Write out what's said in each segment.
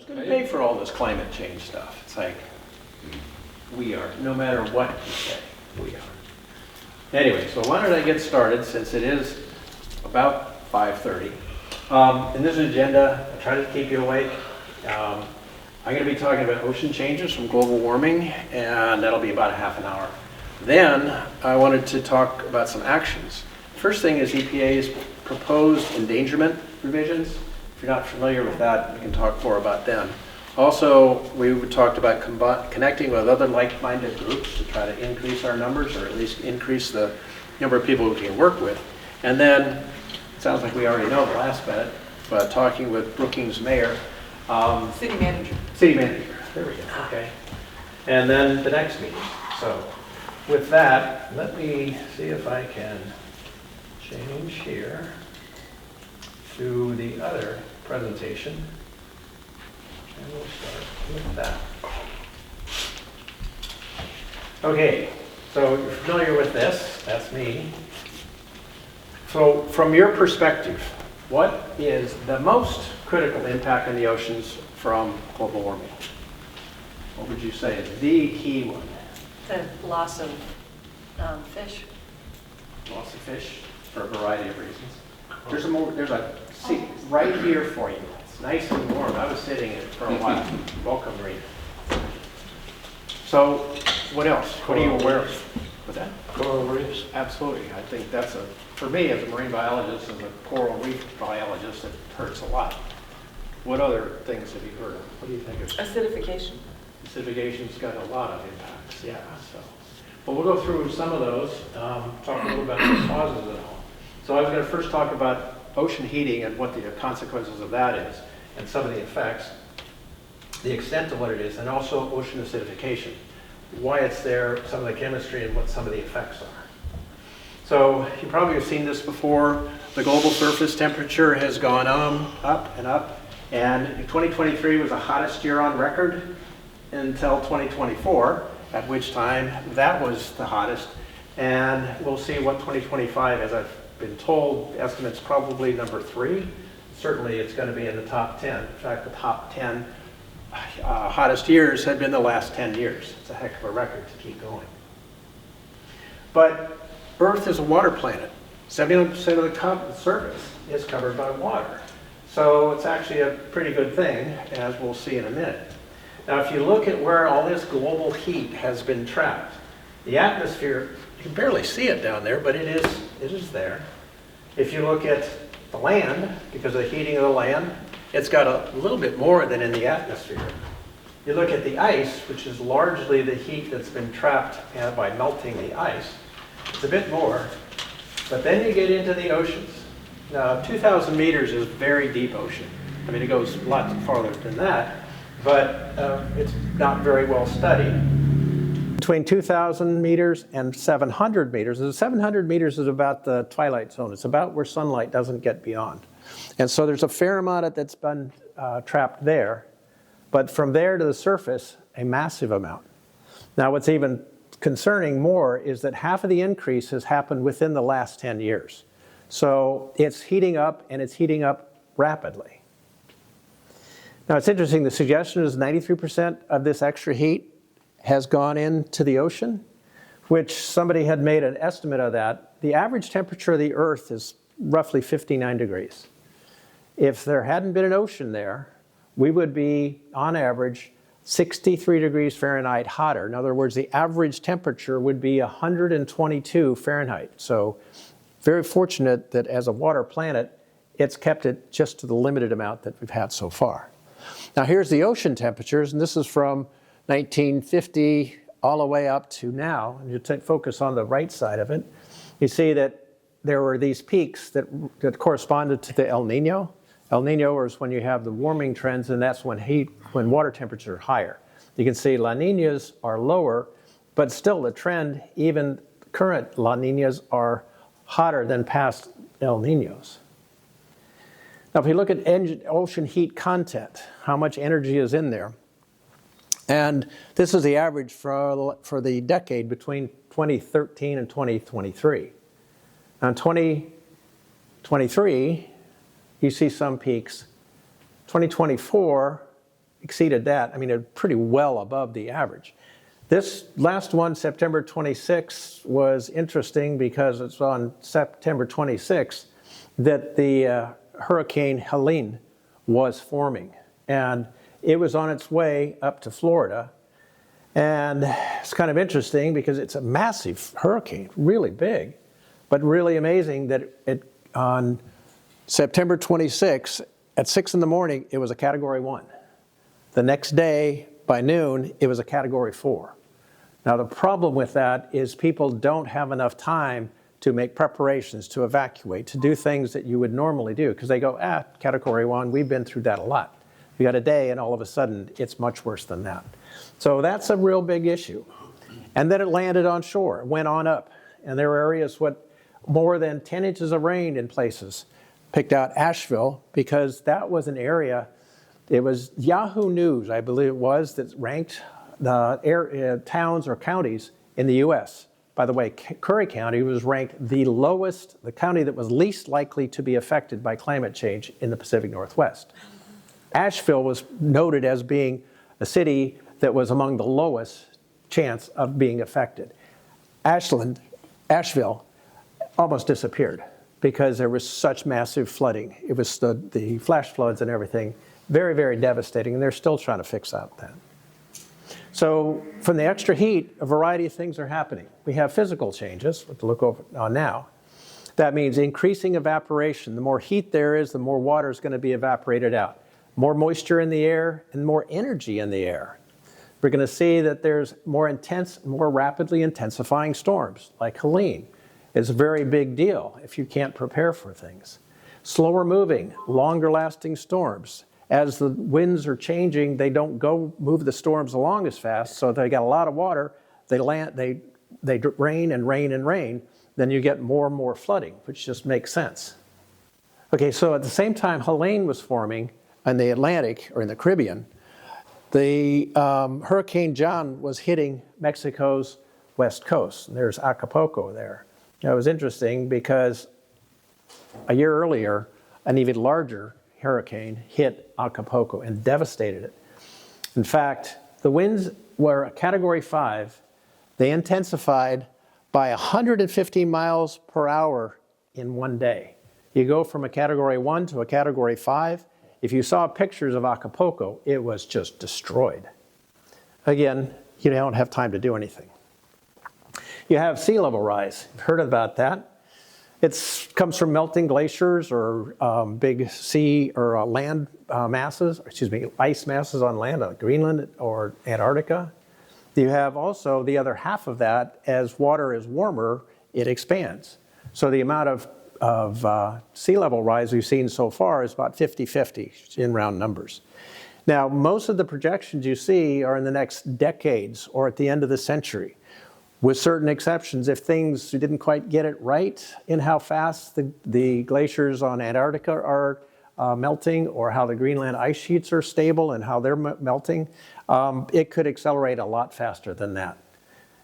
going to pay for all this climate change stuff? It's like, we are, no matter what you say, we are. Anyway, so why don't I get started, since it is about 5:30. In this agenda, I try to keep you awake. I'm going to be talking about ocean changes from global warming, and that'll be about a half an hour. Then I wanted to talk about some actions. First thing is EPA's proposed endangerment provisions. If you're not familiar with that, we can talk more about them. Also, we talked about connecting with other like-minded groups to try to increase our numbers, or at least increase the number of people we can work with. And then, it sounds like we already know the last bit, but talking with Brookings mayor. City manager. City manager, there we go, okay. And then the next meeting. So with that, let me see if I can change here to the other presentation. And we'll start with that. Okay, so you're familiar with this, that's me. So from your perspective, what is the most critical impact on the oceans from global warming? What would you say is the key one? The loss of fish. Loss of fish, for a variety of reasons. There's a seat right here for you. It's nice and warm. I was sitting in it for a while. Welcome, Marine. So, what else? What are you aware of? What's that? Coral reefs. Absolutely. I think that's for me as a marine biologist and a coral reef biologist, it hurts a lot. What other things have you heard of? What do you think of? Acidification. Acidification's got a lot of impacts, yeah. So, but we'll go through some of those, talk a little about the causes and all. So I was going to first talk about ocean heating and what the consequences of that is, and some of the effects, the extent of what it is, and also ocean acidification, why it's there, some of the chemistry, and what some of the effects are. So you probably have seen this before. The global surface temperature has gone up and up, and 2023 was the hottest year on record until 2024, at which time that was the hottest. And we'll see what 2025, as I've been told, estimates probably number 3. Certainly it's going to be in the top 10. In fact, the top 10 hottest years have been the last 10 years. It's a heck of a record to keep going. But Earth is a water planet. 71% of the surface is covered by water. So it's actually a pretty good thing, as we'll see in a minute. Now, if you look at where all this global heat has been trapped, the atmosphere, you can barely see it down there, but it is there. If you look at the land, because of the heating of the land, it's got a little bit more than in the atmosphere. You look at the ice, which is largely the heat that's been trapped by melting the ice, it's a bit more. But then you get into the oceans. Now, 2,000 meters is very deep ocean. I mean, it goes a lot farther than that, but it's not very well studied. Between 2,000 meters and 700 meters, 700 meters is about the twilight zone. It's about where sunlight doesn't get beyond. And so there's a fair amount that's been trapped there, but from there to the surface, a massive amount. Now, what's even concerning more is that half of the increase has happened within the last 10 years. So it's heating up, and it's heating up rapidly. Now, it's interesting, the suggestion is 93% of this extra heat has gone into the ocean, which somebody had made an estimate of that. The average temperature of the Earth is roughly 59 degrees. If there hadn't been an ocean there, we would be, on average, 63 degrees Fahrenheit hotter. In other words, the average temperature would be 122 Fahrenheit. So very fortunate that as a water planet, it's kept it just to the limited amount that we've had so far. Now here's the ocean temperatures, and this is from 1950 all the way up to now. And you focus on the right side of it, you see that there were these peaks that corresponded to the El Nino. El Nino is when you have the warming trends, and that's when water temperatures are higher. You can see La Ninas are lower, but still the trend, even current La Ninas are hotter than past El Ninos. Now, if you look at ocean heat content, how much energy is in there, and this is the average for the decade between 2013 and 2023. Now, in 2023, you see some peaks. 2024, exceeded that. I mean, it's pretty well above the average. This last one, September 26, was interesting because it's on September 26 that the Hurricane Helene was forming. And it was on its way up to Florida. And it's kind of interesting because it's a massive hurricane, really big, but really amazing that on September 26 at 6 in the morning, it was a Category 1. The next day, by noon, it was a Category 4. Now, the problem with that is people don't have enough time to make preparations, to evacuate, to do things that you would normally do, because they go, Category 1, we've been through that a lot. We got a day, and all of a sudden, it's much worse than that. So that's a real big issue. And then it landed on shore, went on up, and there were areas with more than 10 inches of rain in places. Picked out Asheville because that was an area, it was Yahoo News, I believe it was, that ranked the towns or counties in the U.S. By the way, Curry County was ranked the lowest, the county that was least likely to be affected by climate change in the Pacific Northwest. Asheville was noted as being a city that was among the lowest chance of being affected. Asheville almost disappeared because there was such massive flooding. It was the flash floods and everything, very, very devastating, and they're still trying to fix out that. So from the extra heat, a variety of things are happening. We have physical changes, we'll look over on now. That means increasing evaporation. The more heat there is, the more water is going to be evaporated out. More moisture in the air and more energy in the air. We're going to see that there's more intense, more rapidly intensifying storms, like Helene. It's a very big deal if you can't prepare for things. Slower moving, longer lasting storms. As the winds are changing, they don't move the storms along as fast, so they got a lot of water, they rain and rain and rain, then you get more and more flooding, which just makes sense. Okay, so at the same time Helene was forming in the Atlantic, or in the Caribbean, the Hurricane John was hitting Mexico's west coast. There's Acapulco there. It was interesting because a year earlier, an even larger hurricane hit Acapulco and devastated it. In fact, the winds were a Category 5. They intensified by 150 miles per hour in one day. You go from a Category 1 to a Category 5. If you saw pictures of Acapulco, it was just destroyed. Again, you don't have time to do anything. You have sea level rise. You've heard about that. It comes from melting glaciers or big sea or land masses, ice masses on land, like Greenland or Antarctica. You have also the other half of that, as water is warmer, it expands. So the amount of sea level rise we've seen so far is about 50-50 in round numbers. Now, most of the projections you see are in the next decades or at the end of the century, with certain exceptions. If things didn't quite get it right in how fast the glaciers on Antarctica are melting, or how the Greenland ice sheets are stable and how they're melting, it could accelerate a lot faster than that.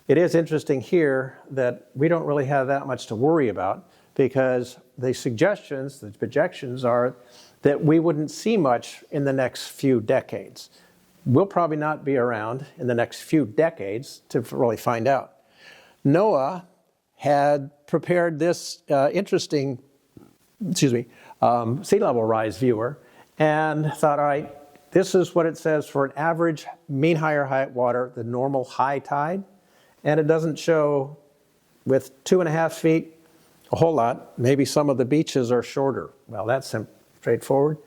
It is interesting here that we don't really have that much to worry about, because the suggestions, the projections are that we wouldn't see much in the next few decades. We'll probably not be around in the next few decades to really find out. NOAA had prepared this interesting, sea level rise viewer, and thought, all right, this is what it says for an average mean higher height water, the normal high tide, and it doesn't show with 2.5 feet a whole lot. Maybe some of the beaches are shorter. Well, that's straightforward.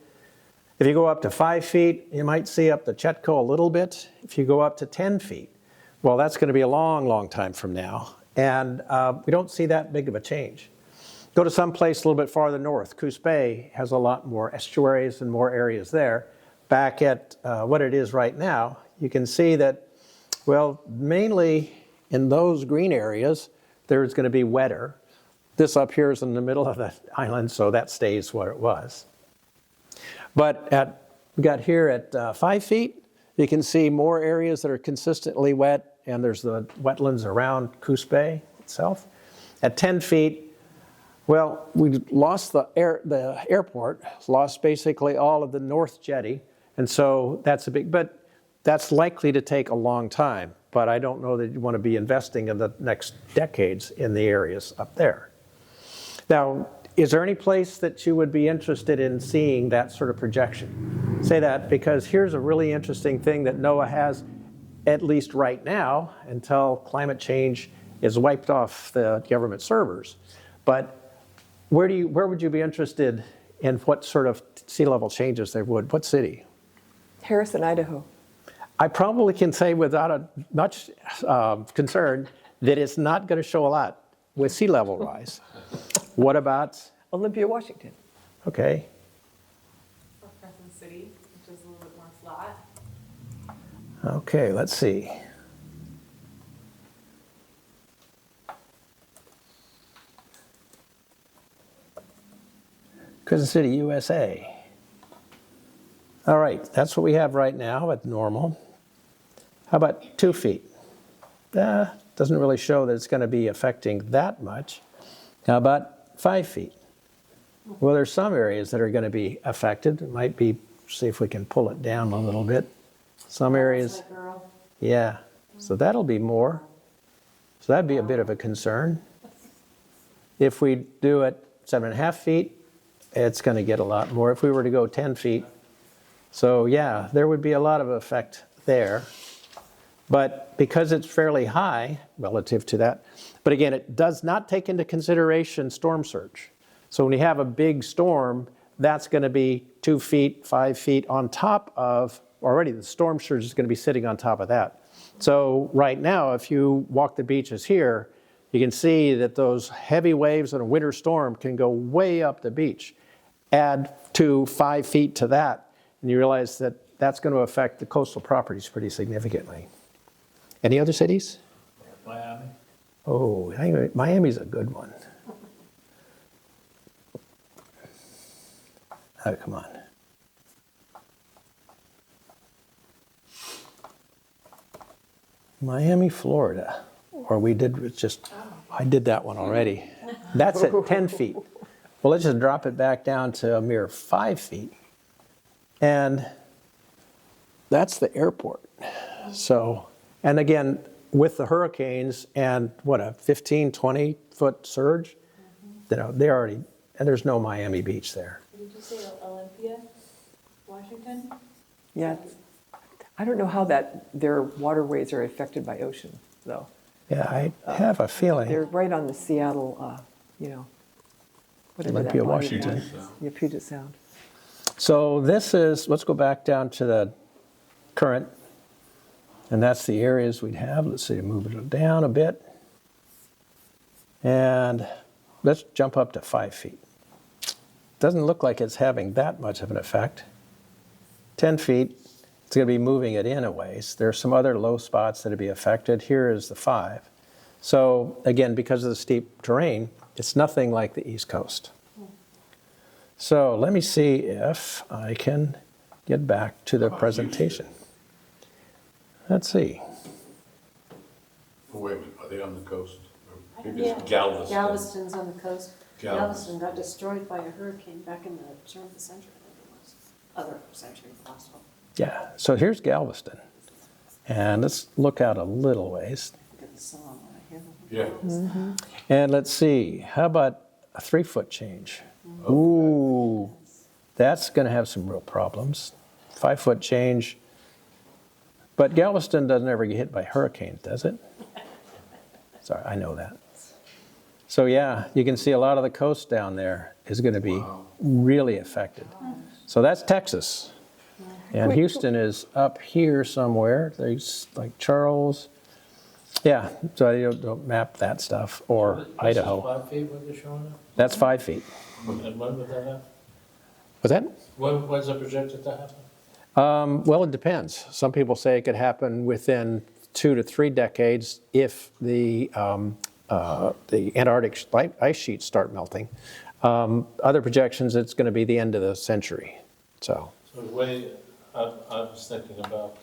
If you go up to 5 feet, you might see up the Chetco a little bit. If you go up to 10 feet, well, that's going to be a long, long time from now. And we don't see that big of a change. Go to some place a little bit farther north. Coos Bay has a lot more estuaries and more areas there. Back at what it is right now, you can see that, well, mainly in those green areas, there's going to be wetter. This up here is in the middle of the island, so that stays where it was. But we got here at 5 feet, you can see more areas that are consistently wet, and there's the wetlands around Coos Bay itself. At 10 feet, well, we lost the airport, lost basically all of the north jetty, And so that's a big, but that's likely to take a long time. But I don't know that you want to be investing in the next decades in the areas up there. Now, is there any place that you would be interested in seeing that sort of projection? Say that because here's a really interesting thing that NOAA has, at least right now, until climate change is wiped off the government servers. But where would you be interested in what sort of sea level changes there would? What city? Harrison, Idaho. I probably can say without much concern that it's not going to show a lot with sea level rise. What about? Olympia, Washington. Okay. Or Crescent City, which is a little bit more flat. Okay, let's see. Crescent City, USA. All right, that's what we have right now at normal. How about 2 feet? Doesn't really show that it's going to be affecting that much. How about 5 feet? Well, there's some areas that are going to be affected. It might be, see if we can pull it down a little bit. Some areas, yeah. So that'll be more. So that'd be a bit of a concern. If we do it 7.5 feet, it's going to get a lot more. If we were to go 10 feet, so yeah, there would be a lot of effect there. But because it's fairly high relative to that, but again, it does not take into consideration storm surge. So when you have a big storm, that's going to be 2 feet, 5 feet on top of, already the storm surge is going to be sitting on top of that. So right now, if you walk the beaches here, you can see that those heavy waves in a winter storm can go way up the beach. Add 5 feet to that, and you realize that that's going to affect the coastal properties pretty significantly. Any other cities? Miami. Oh, Miami's a good one. Oh, come on. Miami, Florida. Or we did just, I did that one already. That's at 10 feet. Well, let's just drop it back down to a mere 5 feet. And that's the airport. So, and again, with the hurricanes and what, a 15, 20 foot surge, you know, they already, and there's no Miami Beach there. Did you say Olympia, Washington? Yeah. I don't know how their waterways are affected by ocean, though. Yeah, I have a feeling. They're right on the Seattle, whatever Olympia, that body Washington. is. Yeah, Puget Sound. So this is, let's go back down to the current, and that's the areas we'd have. Let's see, move it down a bit. And let's jump up to 5 feet. Doesn't look like it's having that much of an effect. 10 feet, it's going to be moving it in a ways. There are some other low spots that would be affected. Here is the 5. So again, because of the steep terrain, it's nothing like the East Coast. So let me see if I can get back to the presentation. Let's see. Oh, wait a minute, are they on the coast? Or maybe Yeah, it's Galveston. Galveston's on the coast. Galveston. Galveston got destroyed by a hurricane back in the turn of the century, I think it was. Other century, the last one. Yeah, so here's Galveston. And let's look out a little ways. Look at the song when I hear them. Yeah. And let's see, how about a 3 foot change? Ooh, that's going to have some real problems. 5 foot change. But Galveston doesn't ever get hit by hurricanes, does it? Sorry, I know that. So yeah, you can see a lot of the coast down there is going to be really affected. So that's Texas. And Houston is up here somewhere. There's like Charles. Yeah, so you don't map that stuff. Or Idaho. 5 feet what they're showing now? That's 5 feet. And when would that happen? Was that? When's it projected to happen? Well, it depends. Some people say it could happen within 2 to 3 decades if the Antarctic ice sheets start melting. Other projections, it's going to be the end of the century. So So the way I was thinking about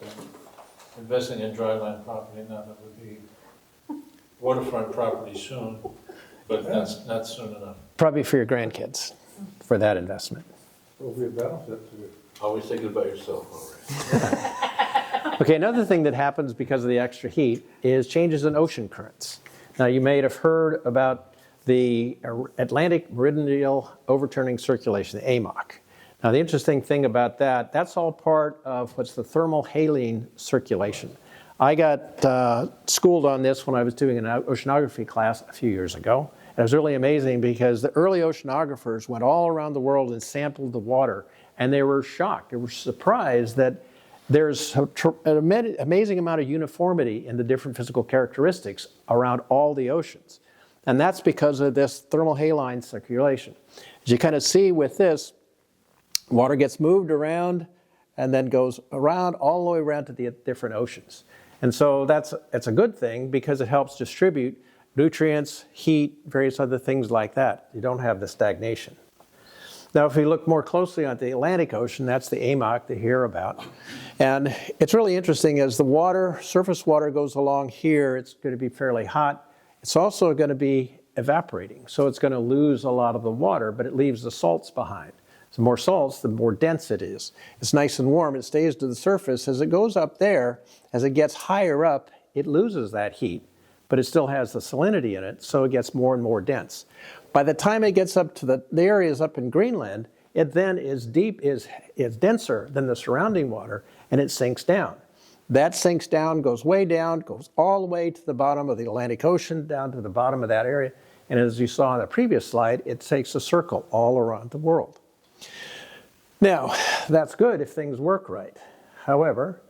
investing in dryland property now, that would be waterfront property soon, but not soon enough. probably for your grandkids for that investment. Will be a benefit to Always thinking about yourself, all right. Okay, another thing that happens because of the extra heat is changes in ocean currents. Now, you may have heard about the Atlantic Meridional Overturning Circulation, the AMOC. Now, the interesting thing about that, that's all part of what's the thermal haline circulation. I got schooled on this when I was doing an oceanography class a few years ago. And it was really amazing because the early oceanographers went all around the world and sampled the water, and they were shocked. They were surprised that there's an amazing amount of uniformity in the different physical characteristics around all the oceans. And that's because of this thermal haline circulation. As you kind of see with this, water gets moved around and then goes around all the way around to the different oceans. And so it's a good thing because it helps distribute nutrients, heat, various other things like that. You don't have the stagnation. Now, if we look more closely at the Atlantic Ocean, that's the AMOC they hear about. And it's really interesting as the water, surface water goes along here, it's going to be fairly hot. It's also going to be evaporating. So it's going to lose a lot of the water, but it leaves the salts behind. The more salts, the more dense it is. It's nice and warm. It stays to the surface. As it goes up there, as it gets higher up, it loses that heat, but it still has the salinity in it, so it gets more and more dense. By the time it gets up to the areas up in Greenland, it then is denser than the surrounding water, and it sinks down. That sinks down, goes way down, goes all the way to the bottom of the Atlantic Ocean, down to the bottom of that area. And as you saw in the previous slide, it takes a circle all around the world. Now, that's good if things work right. However,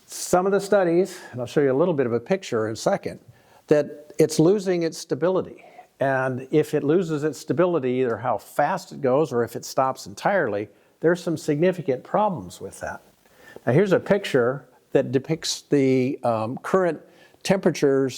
some of the studies, and I'll show you a little bit of a picture in a second, that it's losing its stability. And if it loses its stability, either how fast it goes or if it stops entirely, there's some significant problems with that. Now, here's a picture that depicts the current temperature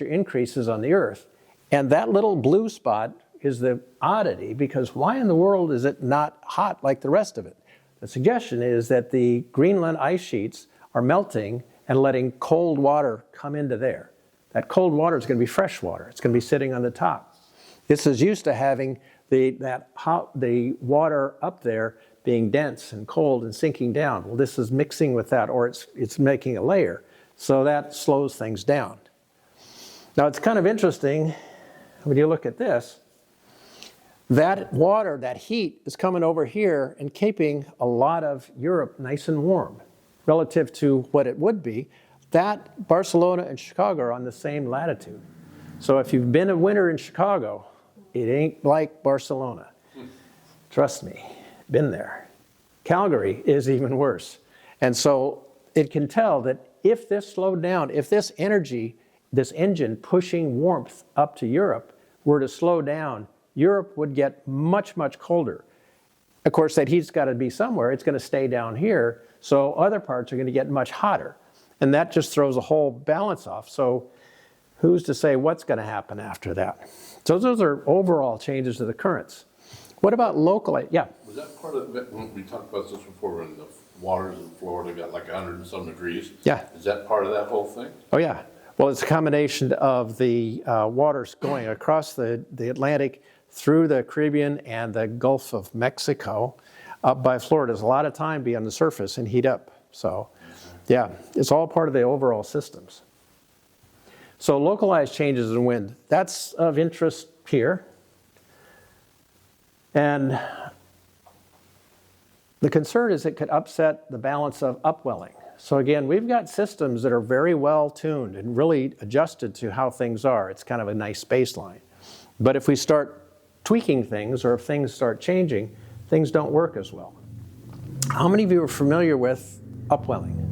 increases on the Earth. And that little blue spot is the oddity, because why in the world is it not hot like the rest of it? The suggestion is that the Greenland ice sheets are melting and letting cold water come into there. That cold water is going to be fresh water. It's going to be sitting on the top. This is used to having the water up there being dense and cold and sinking down. Well, this is mixing with that, or it's making a layer. So that slows things down. Now, it's kind of interesting when you look at this. That water, that heat is coming over here and keeping a lot of Europe nice and warm relative to what it would be. That Barcelona and Chicago are on the same latitude. So if you've been a winter in Chicago, it ain't like Barcelona. Trust me, been there. Calgary is even worse. And so it can tell that if this slowed down, if this energy, this engine pushing warmth up to Europe were to slow down, Europe would get much, much colder. Of course, that heat's got to be somewhere. It's going to stay down here, so other parts are going to get much hotter. And that just throws a whole balance off. So who's to say what's going to happen after that? So those are overall changes to the currents. What about local? Yeah? Was that part of it when we talked about this before, when the waters in Florida got like 100 and some degrees? Yeah. Is that part of that whole thing? Oh, yeah. Well, it's a combination of the waters going across the Atlantic through the Caribbean and the Gulf of Mexico up by Florida. There's a lot of time be on the surface and heat up. So, yeah, it's all part of the overall systems. So localized changes in wind, that's of interest here. And the concern is it could upset the balance of upwelling. So again, we've got systems that are very well tuned and really adjusted to how things are. It's kind of a nice baseline. But if we start tweaking things, or if things start changing, things don't work as well. How many of you are familiar with upwelling?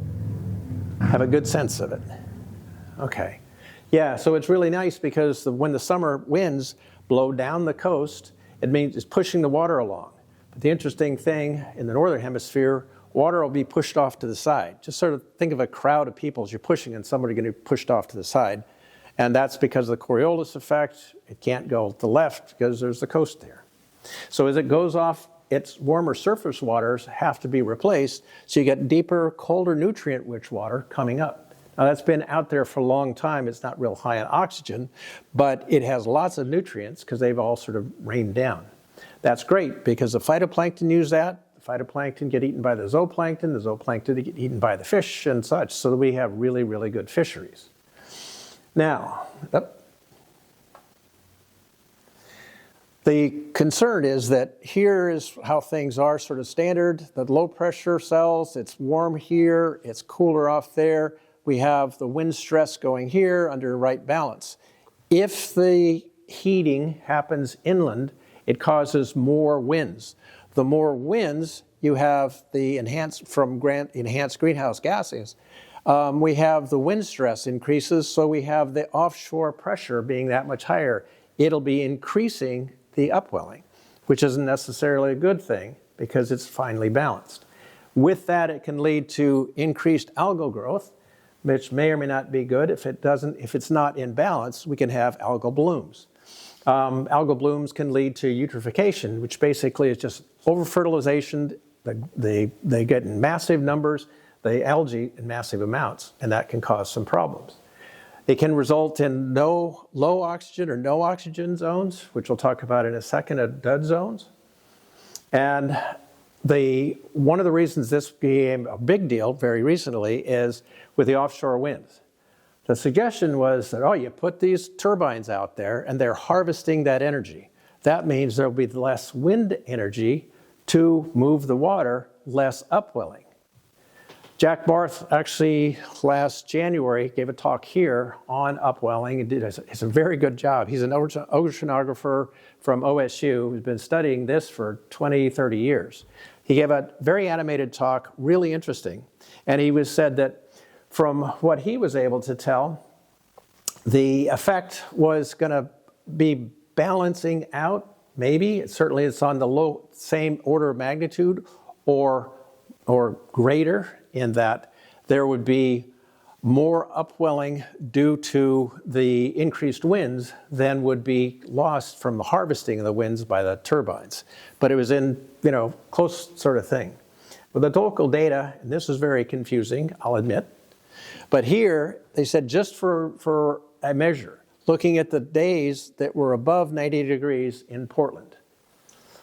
Have a good sense of it? Okay. Yeah, so it's really nice because when the summer winds blow down the coast, it means it's pushing the water along. But the interesting thing in the northern hemisphere, water will be pushed off to the side. Just sort of think of a crowd of people as you're pushing and somebody going to be pushed off to the side. And that's because of the Coriolis effect. It can't go to the left because there's the coast there. So as it goes off, its warmer surface waters have to be replaced, so you get deeper, colder, nutrient-rich water coming up. Now that's been out there for a long time. It's not real high in oxygen, but it has lots of nutrients because they've all sort of rained down. That's great because the phytoplankton use that, the phytoplankton get eaten by the zooplankton get eaten by the fish and such, so that we have really, really good fisheries. Now, the concern is that here is how things are sort of standard. The low pressure cells, it's warm here, it's cooler off there. We have the wind stress going here under right balance. If the heating happens inland, it causes more winds. The more winds, you have the enhanced greenhouse gases. We have the wind stress increases, so we have the offshore pressure being that much higher. It'll be increasing the upwelling, which isn't necessarily a good thing because it's finely balanced. With that, it can lead to increased algal growth, which may or may not be good. If it's not in balance, we can have algal blooms. Algal blooms can lead to eutrophication, which basically is just over-fertilization. They get in massive numbers, the algae in massive amounts, and that can cause some problems. It can result in low oxygen or no oxygen zones, which we'll talk about in a second, dead zones. And one of the reasons this became a big deal very recently is with the offshore winds. The suggestion was that, you put these turbines out there and they're harvesting that energy. That means there'll be less wind energy to move the water, less upwelling. Jack Barth actually last January gave a talk here on upwelling and it's a very good job. He's an oceanographer from OSU who's been studying this for 20, 30 years. He gave a very animated talk, really interesting. And he said that from what he was able to tell, the effect was going to be balancing out, maybe. Certainly it's on the same order of magnitude or greater, in that there would be more upwelling due to the increased winds than would be lost from the harvesting of the winds by the turbines. But it was in, close sort of thing. With the local data, and this is very confusing, I'll admit, but here they said just for a measure, looking at the days that were above 90 degrees in Portland.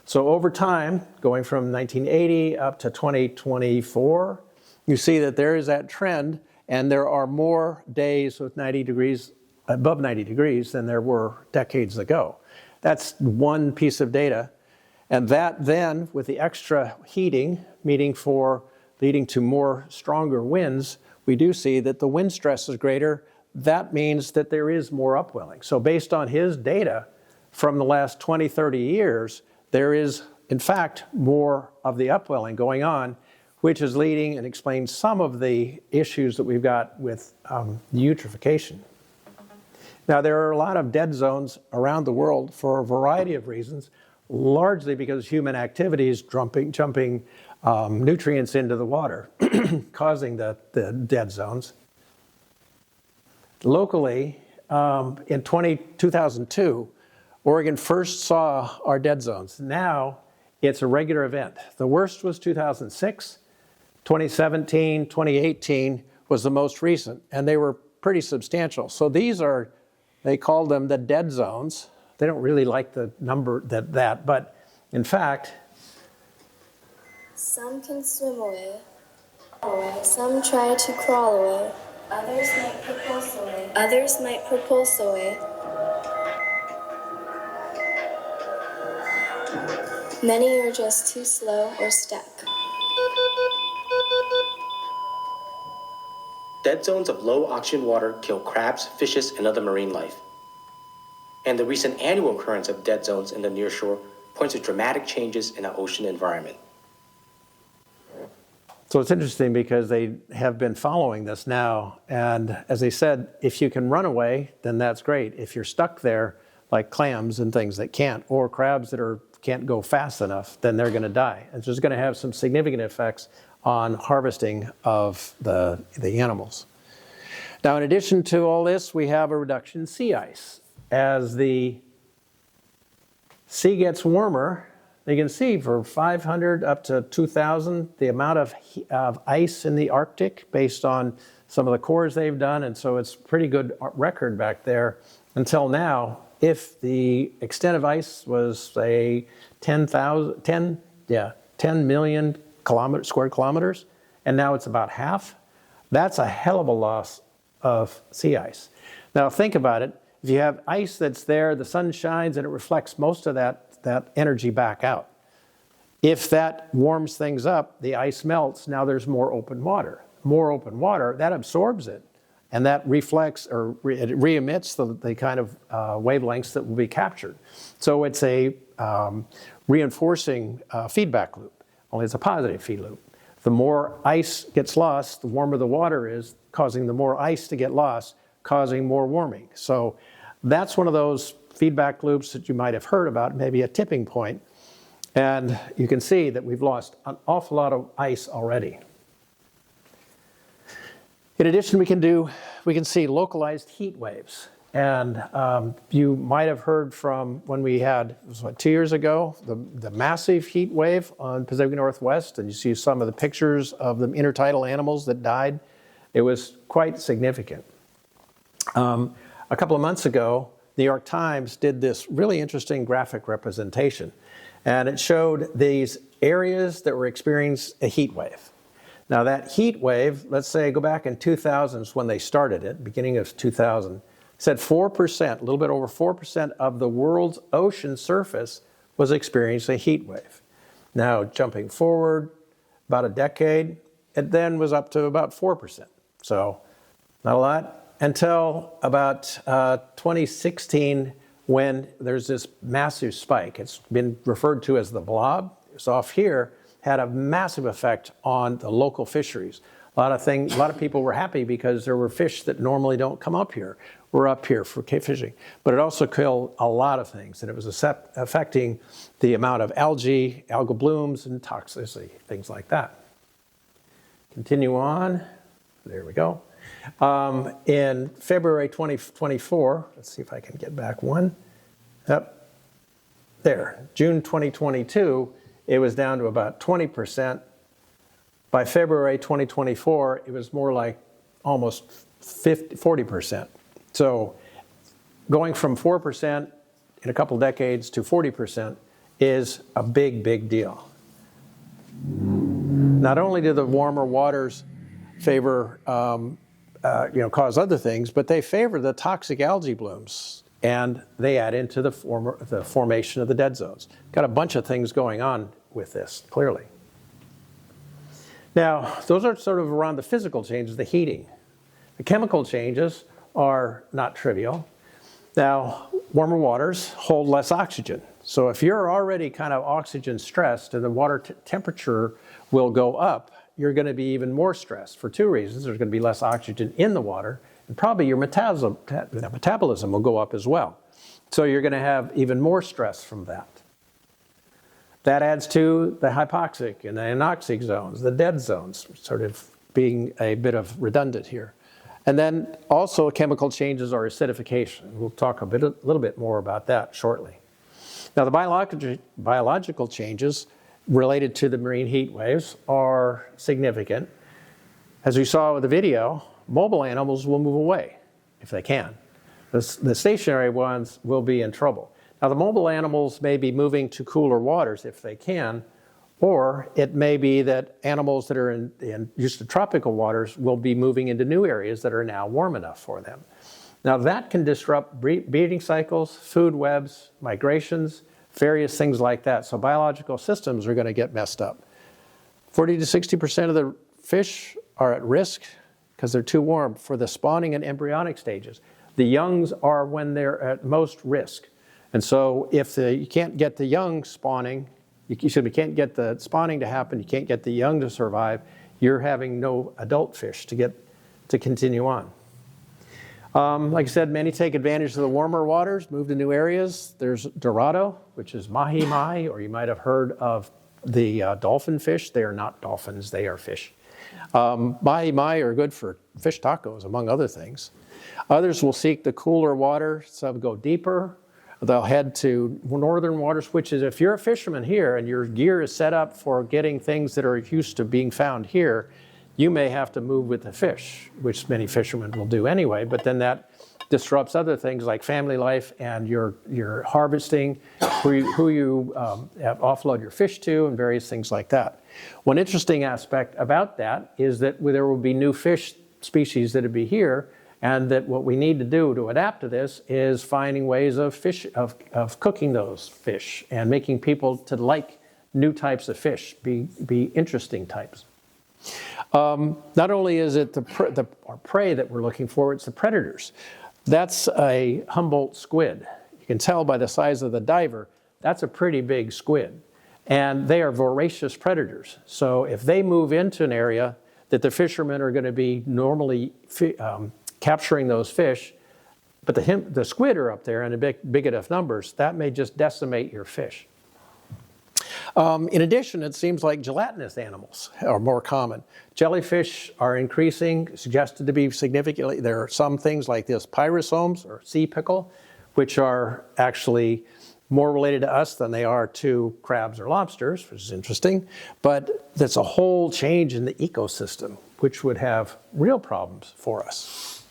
So over time, going from 1980 up to 2024, you see that there is that trend, and there are more days with 90 degrees, above 90 degrees than there were decades ago. That's one piece of data. And that then, with the extra heating, leading to more stronger winds, we do see that the wind stress is greater. That means that there is more upwelling. So based on his data from the last 20, 30 years, there is, in fact, more of the upwelling going on, which is leading and explains some of the issues that we've got with eutrophication. Now, there are a lot of dead zones around the world for a variety of reasons, largely because human activities jumping nutrients into the water, causing the dead zones. Locally, in 2002, Oregon first saw our dead zones. Now, it's a regular event. The worst was 2006. 2017, 2018 was the most recent, and they were pretty substantial. So these are, they call them the dead zones. They don't really like the number but in fact, some can swim away. Some try to crawl away. Others might propulse away. Many are just too slow or stuck. Dead zones of low oxygen water kill crabs, fishes, and other marine life. And the recent annual occurrence of dead zones in the nearshore points to dramatic changes in the ocean environment. So it's interesting because they have been following this now, and as they said, if you can run away, then that's great. If you're stuck there, like clams and things that can't, or crabs that can't go fast enough, then they're going to die. It's just going to have some significant effects on harvesting of the animals. Now, in addition to all this, we have a reduction in sea ice. As the sea gets warmer, you can see for 500 up to 2,000, the amount of ice in the Arctic based on some of the cores they've done, and so it's a pretty good record back there until now. If the extent of ice was, say, 10 10 million square kilometers, and now it's about half. That's a hell of a loss of sea ice. Now think about it. If you have ice that's there, the sun shines and it reflects most of that energy back out. If that warms things up, the ice melts, now there's more open water. More open water, that absorbs it, and that reflects or it re-emits the kind of wavelengths that will be captured. So it's a reinforcing feedback loop, only it's a positive feed loop. The more ice gets lost, the warmer the water is, causing the more ice to get lost, causing more warming. So that's one of those feedback loops that you might have heard about, maybe a tipping point. And you can see that we've lost an awful lot of ice already. In addition, we can see localized heat waves. And you might have heard from when we had, it was 2 years ago, the massive heat wave on Pacific Northwest, and you see some of the pictures of the intertidal animals that died. It was quite significant. A couple of months ago, the New York Times did this really interesting graphic representation, and it showed these areas that were experiencing a heat wave. Now that heat wave, let's say go back in 2000 when they started it, beginning of 2000, said 4%, a little bit over 4% of the world's ocean surface was experiencing a heat wave. Now jumping forward about a decade, it then was up to about 4%. So not a lot until about 2016 when there's this massive spike. It's been referred to as the blob. It's off here, had a massive effect on the local fisheries. A lot of people were happy because there were fish that normally don't come up here. We're up here for fishing. But it also killed a lot of things, and it was affecting the amount of algae, algal blooms, and toxicity, things like that. Continue on. There we go. In February 2024, let's see if I can get back one. Yep. There, June 2022, it was down to about 20%. By February 2024, it was more like almost 40%. So going from 4% in a couple decades to 40% is a big, big deal. Not only do the warmer waters favor, cause other things, but they favor the toxic algae blooms, and they add into the formation of the dead zones. Got a bunch of things going on with this, clearly. Now, those are sort of around the physical changes, the heating. The chemical changes are not trivial. Now, warmer waters hold less oxygen. So if you're already kind of oxygen stressed and the water temperature will go up, you're going to be even more stressed for two reasons. There's going to be less oxygen in the water, and probably your metabolism will go up as well. So you're going to have even more stress from that. That adds to the hypoxic and the anoxic zones, the dead zones, sort of being a bit of redundant here. And then also chemical changes or acidification. We'll talk a little bit more about that shortly. Now the biological changes related to the marine heat waves are significant. As we saw with the video, mobile animals will move away if they can. The stationary ones will be in trouble. Now the mobile animals may be moving to cooler waters if they can, or it may be that animals that are used to tropical waters will be moving into new areas that are now warm enough for them. Now that can disrupt breeding cycles, food webs, migrations, various things like that. So biological systems are going to get messed up. 40 to 60% of the fish are at risk because they're too warm for the spawning and embryonic stages. The youngs are when they're at most risk. And so if you can't get the young spawning, you can't get the spawning to happen, you can't get the young to survive, you're having no adult fish to continue on. Like I said, many take advantage of the warmer waters, move to new areas. There's Dorado, which is mahi-mahi, or you might have heard of the dolphin fish. They are not dolphins, they are fish. Mahi-mahi are good for fish tacos, among other things. Others will seek the cooler water, some go deeper. They'll head to northern waters, which is if you're a fisherman here and your gear is set up for getting things that are used to being found here, you may have to move with the fish, which many fishermen will do anyway, but then that disrupts other things like family life and your harvesting, who you offload your fish to, and various things like that. One interesting aspect about that is that there will be new fish species that will be here, and that what we need to do to adapt to this is finding ways of cooking those fish and making people to like new types of fish, be interesting types. Not only is it the prey that we're looking for, it's the predators. That's a Humboldt squid. You can tell by the size of the diver, that's a pretty big squid. And they are voracious predators. So if they move into an area that the fishermen are going to be normally capturing those fish, but the squid are up there in big enough numbers, that may just decimate your fish. In addition, it seems like gelatinous animals are more common. Jellyfish are increasing, suggested to be significantly. There are some things like this pyrosomes or sea pickle, which are actually more related to us than they are to crabs or lobsters, which is interesting. But that's a whole change in the ecosystem, which would have real problems for us.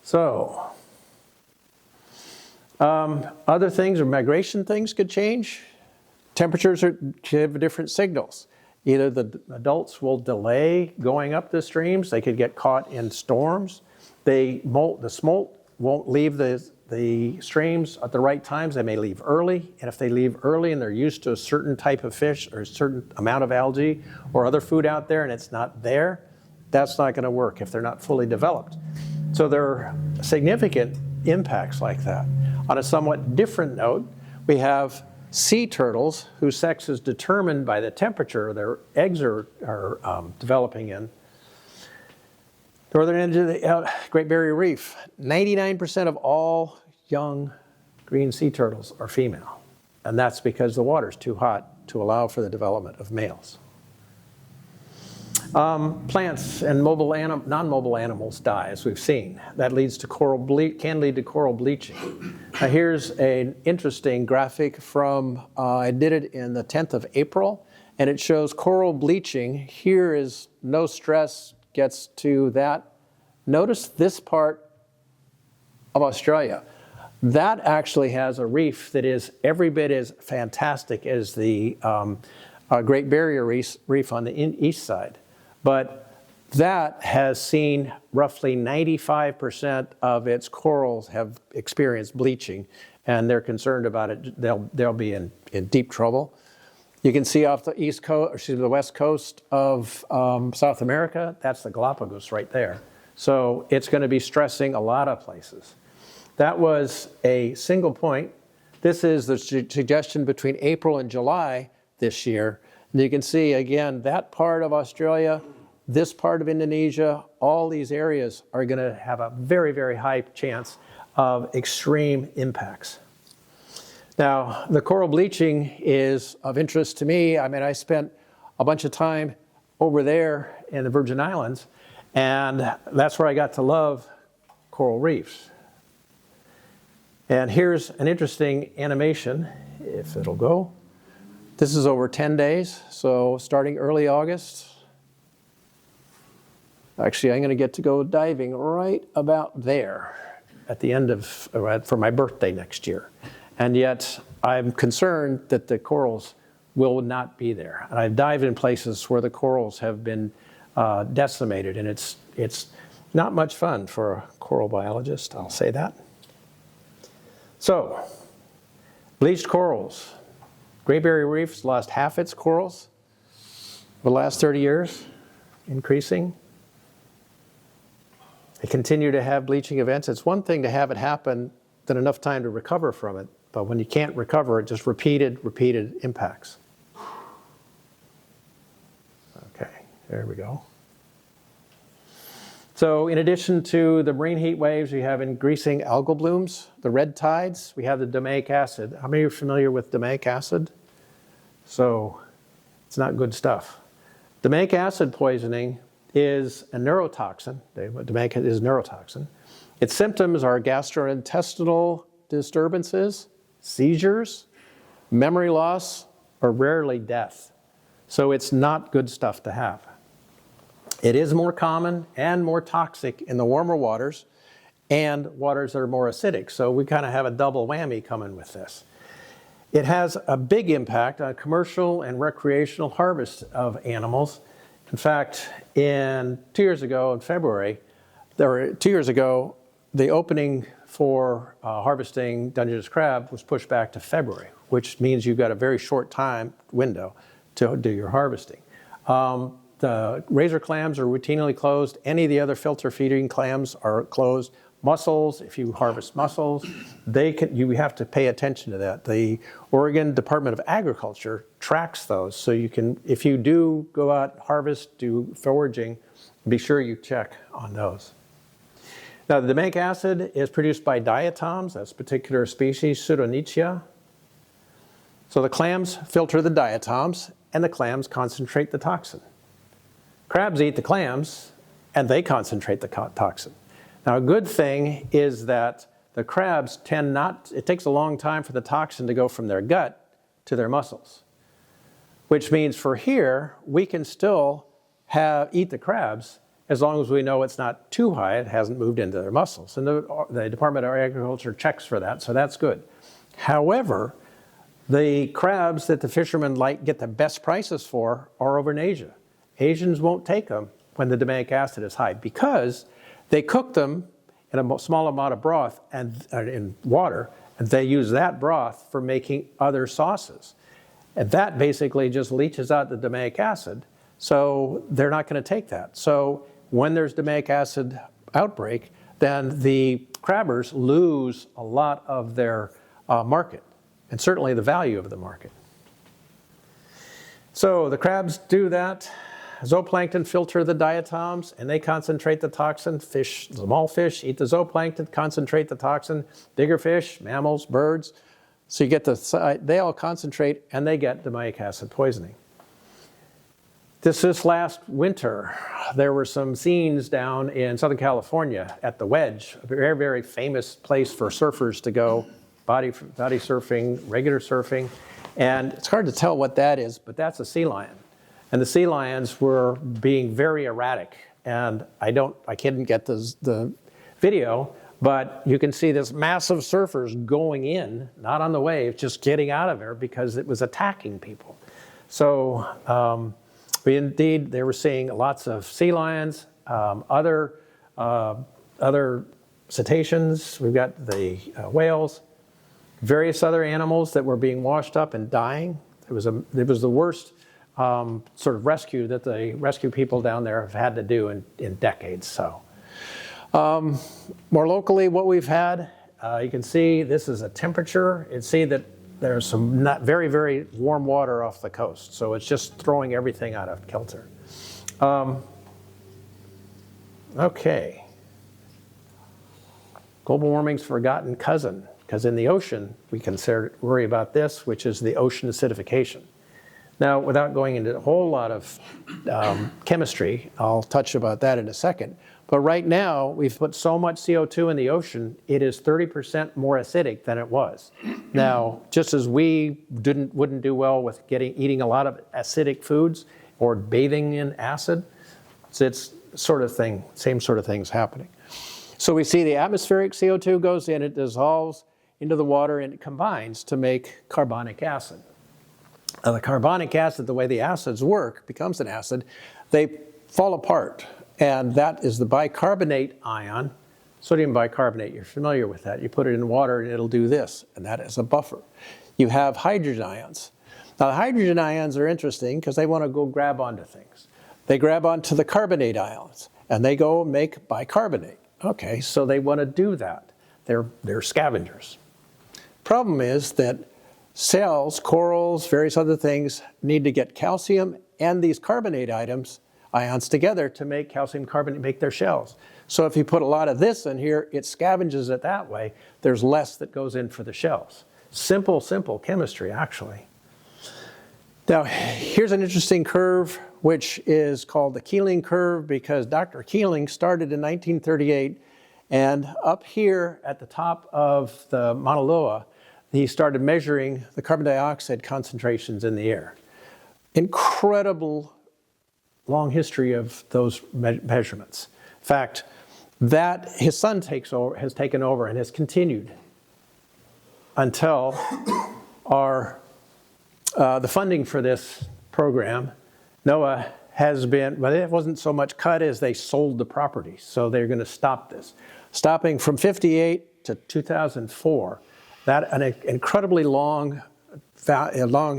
So, other things or migration things could change. Temperatures give different signals. Either the adults will delay going up the streams, they could get caught in storms. The smolt won't leave the streams at the right times. They may leave early, and if they leave early and they're used to a certain type of fish or a certain amount of algae or other food out there and it's not there, that's not going to work if they're not fully developed. So there are significant impacts like that. On a somewhat different note, we have sea turtles whose sex is determined by the temperature their eggs are developing in. Northern end of the Great Barrier Reef, 99% of all young green sea turtles are female. And that's because the water's too hot to allow for the development of males. Plants and non-mobile animals die, as we've seen. That leads to can lead to coral bleaching. Now here's an interesting graphic from, I did it in the 10th of April, and it shows coral bleaching. Here is no stress gets to that. Notice this part of Australia. That actually has a reef that is every bit as fantastic as the Great Barrier Reef on the east side. But that has seen roughly 95% of its corals have experienced bleaching, and they're concerned about it. They'll be in deep trouble. You can see off the the west coast of South America, that's the Galapagos right there. So it's going to be stressing a lot of places. That was a single point. This is the suggestion between April and July this year. And you can see, again, that part of Australia, this part of Indonesia, all these areas are going to have a very, very high chance of extreme impacts. Now, the coral bleaching is of interest to me. I mean, I spent a bunch of time over there in the Virgin Islands, and that's where I got to love coral reefs. And here's an interesting animation, if it'll go. This is over 10 days, so starting early August. Actually, I'm going to get to go diving right about there at the end of, for my birthday next year. And yet, I'm concerned that the corals will not be there. And I've dived in places where the corals have been decimated, and it's not much fun for a coral biologist, I'll say that. So, bleached corals. Great Barrier Reef's lost half its corals the last 30 years, increasing. They continue to have bleaching events. It's one thing to have it happen, then enough time to recover from it, but when you can't recover it, just repeated impacts. Okay, there we go. So in addition to the marine heat waves, we have increasing algal blooms, the red tides, we have the domain acid. How many are familiar with domain acid? So it's not good stuff. Domain acid poisoning is a neurotoxin. Domain is neurotoxin. Its symptoms are gastrointestinal disturbances, seizures, memory loss, or rarely death. So it's not good stuff to have. It is more common and more toxic in the warmer waters, and waters that are more acidic. So we kind of have a double whammy coming with this. It has a big impact on commercial and recreational harvest of animals. In fact, 2 years ago in February, 2 years ago, the opening for harvesting Dungeness crab was pushed back to February, which means you've got a very short time window to do your harvesting. The razor clams are routinely closed. Any of the other filter feeding clams are closed. Mussels, if you harvest mussels, you have to pay attention to that. The Oregon Department of Agriculture tracks those, so you can, if you do go out, harvest, do foraging, be sure you check on those. Now, the domainic acid is produced by diatoms, that's a particular species, Pseudonychia. So the clams filter the diatoms, and the clams concentrate the toxin. Crabs eat the clams, and they concentrate the toxin. Now, a good thing is that the crabs it takes a long time for the toxin to go from their gut to their muscles, which means for here, we can still eat the crabs as long as we know it's not too high, it hasn't moved into their muscles. And the Department of Agriculture checks for that, so that's good. However, the crabs that the fishermen get the best prices for are over in Asia. Asians won't take them when the domainic acid is high because they cook them in a small amount of broth and in water, and they use that broth for making other sauces. And that basically just leaches out the domainic acid, so they're not going to take that. So when there's domainic acid outbreak, then the crabbers lose a lot of their market, and certainly the value of the market. So the crabs do that. Zooplankton filter the diatoms, and they concentrate the toxin. Fish, small fish, eat the zooplankton, concentrate the toxin. Bigger fish, mammals, birds. So you get they all concentrate, and they get domainic acid poisoning. This last winter, there were some scenes down in Southern California at the Wedge, a very, very famous place for surfers to go, body surfing, regular surfing. And it's hard to tell what that is, but that's a sea lion. And the sea lions were being very erratic. And I couldn't get the video, but you can see this massive surfers going in, not on the wave, just getting out of there because it was attacking people. So they were seeing lots of sea lions, other cetaceans. We've got the whales, various other animals that were being washed up and dying. It was the worst sort of rescue that the rescue people down there have had to do in decades. So, more locally, what we've had, you can see this is a temperature. You see that there's some not very, very warm water off the coast. So it's just throwing everything out of kilter. Okay. Global warming's forgotten cousin, because in the ocean, we can worry about this, which is the ocean acidification. Now, without going into a whole lot of chemistry, I'll touch about that in a second. But right now, we've put so much CO2 in the ocean, it is 30% more acidic than it was. Now, just as we wouldn't do well with eating a lot of acidic foods or bathing in acid, it's same sort of things happening. So we see the atmospheric CO2 goes in, it dissolves into the water, and it combines to make carbonic acid. Now, the carbonic acid, the way the acids work, becomes an acid, they fall apart. And that is the bicarbonate ion, sodium bicarbonate. You're familiar with that. You put it in water and it'll do this, and that is a buffer. You have hydrogen ions. Now, the hydrogen ions are interesting because they want to go grab onto things. They grab onto the carbonate ions, and they go make bicarbonate. Okay, so they want to do that. They're scavengers. Problem is that cells, corals, various other things need to get calcium and these carbonate ions together to make calcium carbonate, make their shells. So if you put a lot of this in here, it scavenges it that way. There's less that goes in for the shells. Simple chemistry, actually. Now, here's an interesting curve, which is called the Keeling curve, because Dr. Keeling started in 1938, and up here at the top of the Mauna Loa, he started measuring the carbon dioxide concentrations in the air. Incredible long history of those measurements. In fact, that his son has taken over and has continued until the funding for this program, NOAA has been, well, it wasn't so much cut as they sold the property. So they're going to stop this. Stopping from 58 to 2004, that an incredibly long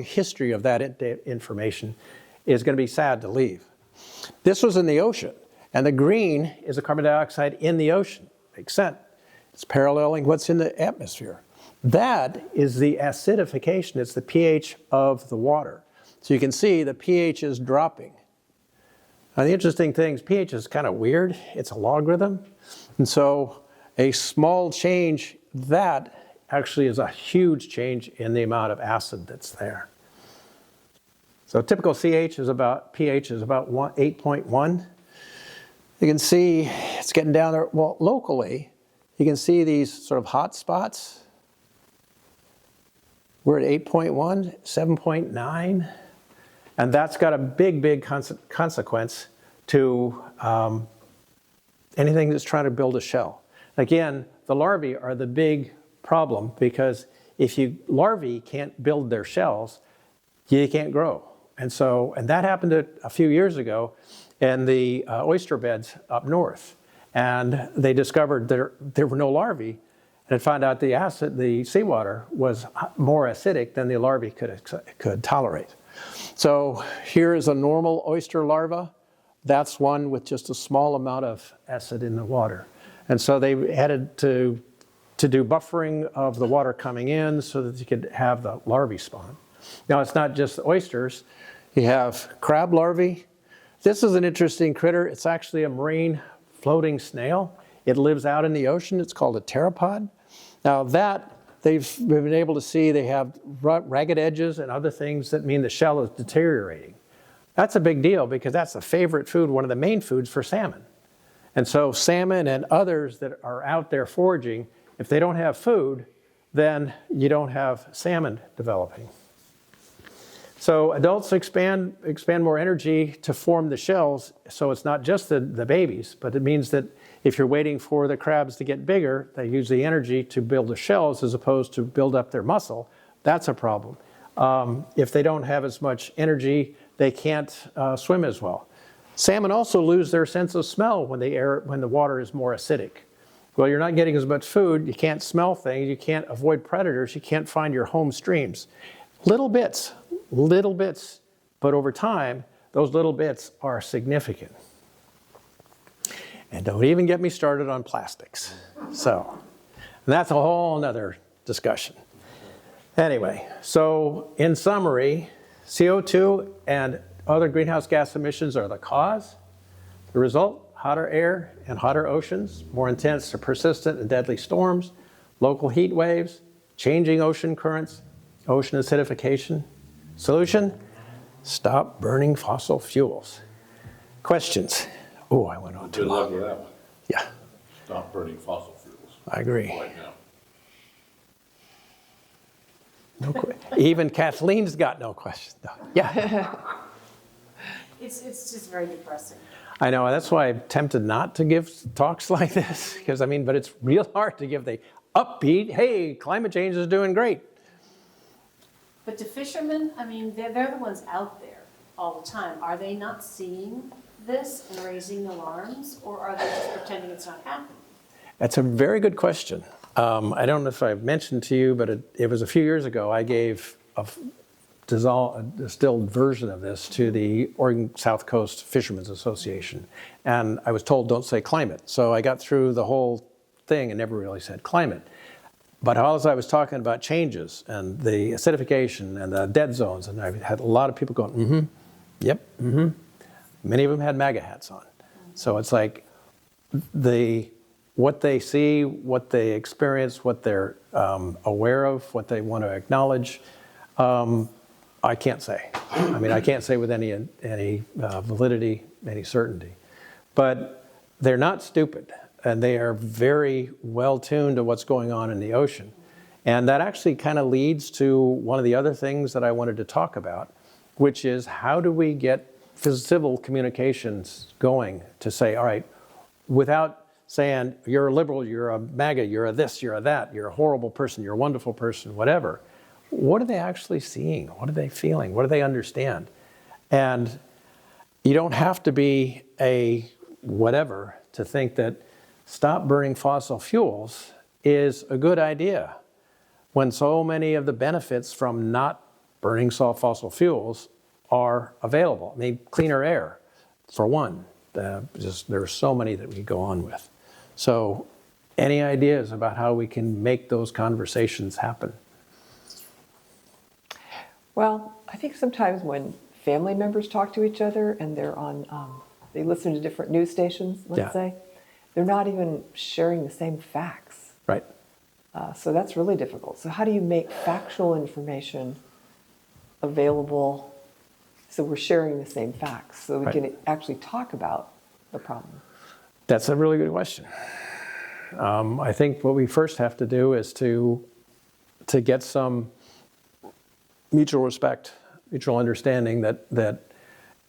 history of that information is going to be sad to leave. This was in the ocean, and the green is the carbon dioxide in the ocean. Makes sense. It's paralleling what's in the atmosphere. That is the acidification. It's the pH of the water. So you can see the pH is dropping. Now the interesting thing is pH is kind of weird. It's a logarithm. And so a small change, that actually is a huge change in the amount of acid that's there. So typical pH is about 8.1. You can see it's getting down there. Well, locally, you can see these sort of hot spots. We're at 8.1, 7.9. And that's got a big consequence to anything that's trying to build a shell. Again, the larvae are the big problem, because if larvae can't build their shells, you can't grow. And that happened a few years ago in the oyster beds up north. And they discovered there were no larvae, and found out the seawater was more acidic than the larvae could tolerate. So here is a normal oyster larva. That's one with just a small amount of acid in the water. And so they had to do buffering of the water coming in so that you could have the larvae spawn. Now, it's not just oysters. You have crab larvae. This is an interesting critter. It's actually a marine floating snail. It lives out in the ocean. It's called a pteropod. Now that they've been able to see, they have ragged edges and other things that mean the shell is deteriorating. That's a big deal, because that's a favorite food, one of the main foods for salmon. And so salmon and others that are out there foraging, if they don't have food, then you don't have salmon developing. So adults expand more energy to form the shells, so it's not just the babies, but it means that if you're waiting for the crabs to get bigger, they use the energy to build the shells as opposed to build up their muscle. That's a problem. If they don't have as much energy, they can't swim as well. Salmon also lose their sense of smell when the water is more acidic. Well, you're not getting as much food, you can't smell things, you can't avoid predators, you can't find your home streams. Little bits, but over time, those little bits are significant. And don't even get me started on plastics. So, that's a whole nother discussion. Anyway, so in summary, CO2 and other greenhouse gas emissions are the cause. The result, hotter air and hotter oceans, more intense or persistent and deadly storms, local heat waves, changing ocean currents, ocean acidification. Solution, stop burning fossil fuels. Questions? Oh, I went on too Good luck long. with that one. Yeah, Stop burning fossil fuels I agree. right now. Even Kathleen's got no question. No. Yeah, It's just very depressing. I know. That's why I'm tempted not to give talks like this, because but it's real hard to give the upbeat, hey, climate change is doing great. But to fishermen, they're the ones out there all the time. Are they not seeing this and raising alarms, or are they just pretending it's not happening? That's a very good question. I don't know if I've mentioned to you, but it was a few years ago, I gave a distilled version of this to the Oregon South Coast Fishermen's Association. And I was told, don't say climate. So I got through the whole thing and never really said climate. But as I was talking about changes and the acidification and the dead zones, and I had a lot of people going, yep, Many of them had MAGA hats on. So it's like what they see, what they experience, what they're aware of, what they want to acknowledge, I can't say. I can't say with any validity, any certainty. But they're not stupid, and they are very well tuned to what's going on in the ocean. And that actually kind of leads to one of the other things that I wanted to talk about, which is how do we get civil communications going to say, all right, without saying, you're a liberal, you're a MAGA, you're a this, you're a that, you're a horrible person, you're a wonderful person, whatever. What are they actually seeing? What are they feeling? What do they understand? And you don't have to be a whatever to think that stop burning fossil fuels is a good idea when so many of the benefits from not burning fossil fuels are available. I mean, cleaner air, for one. There are so many that we could go on with. So any ideas about how we can make those conversations happen? Well, I think sometimes when family members talk to each other and they're on, they listen to different news stations, let's say, they're not even sharing the same facts. Right. So that's really difficult. So how do you make factual information available so we're sharing the same facts so we can actually talk about the problem? That's a really good question. I think what we first have to do is to get some mutual respect, mutual understanding that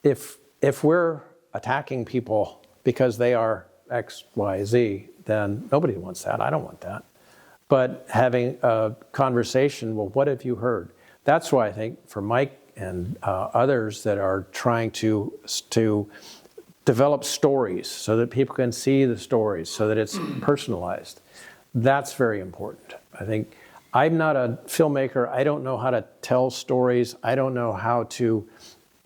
if we're attacking people because they are X, Y, Z, then nobody wants that. I don't want that. But having a conversation, well, what have you heard? That's why I think for Mike and others that are trying to develop stories so that people can see the stories, so that it's personalized, that's very important. I think I'm not a filmmaker. I don't know how to tell stories. I don't know how to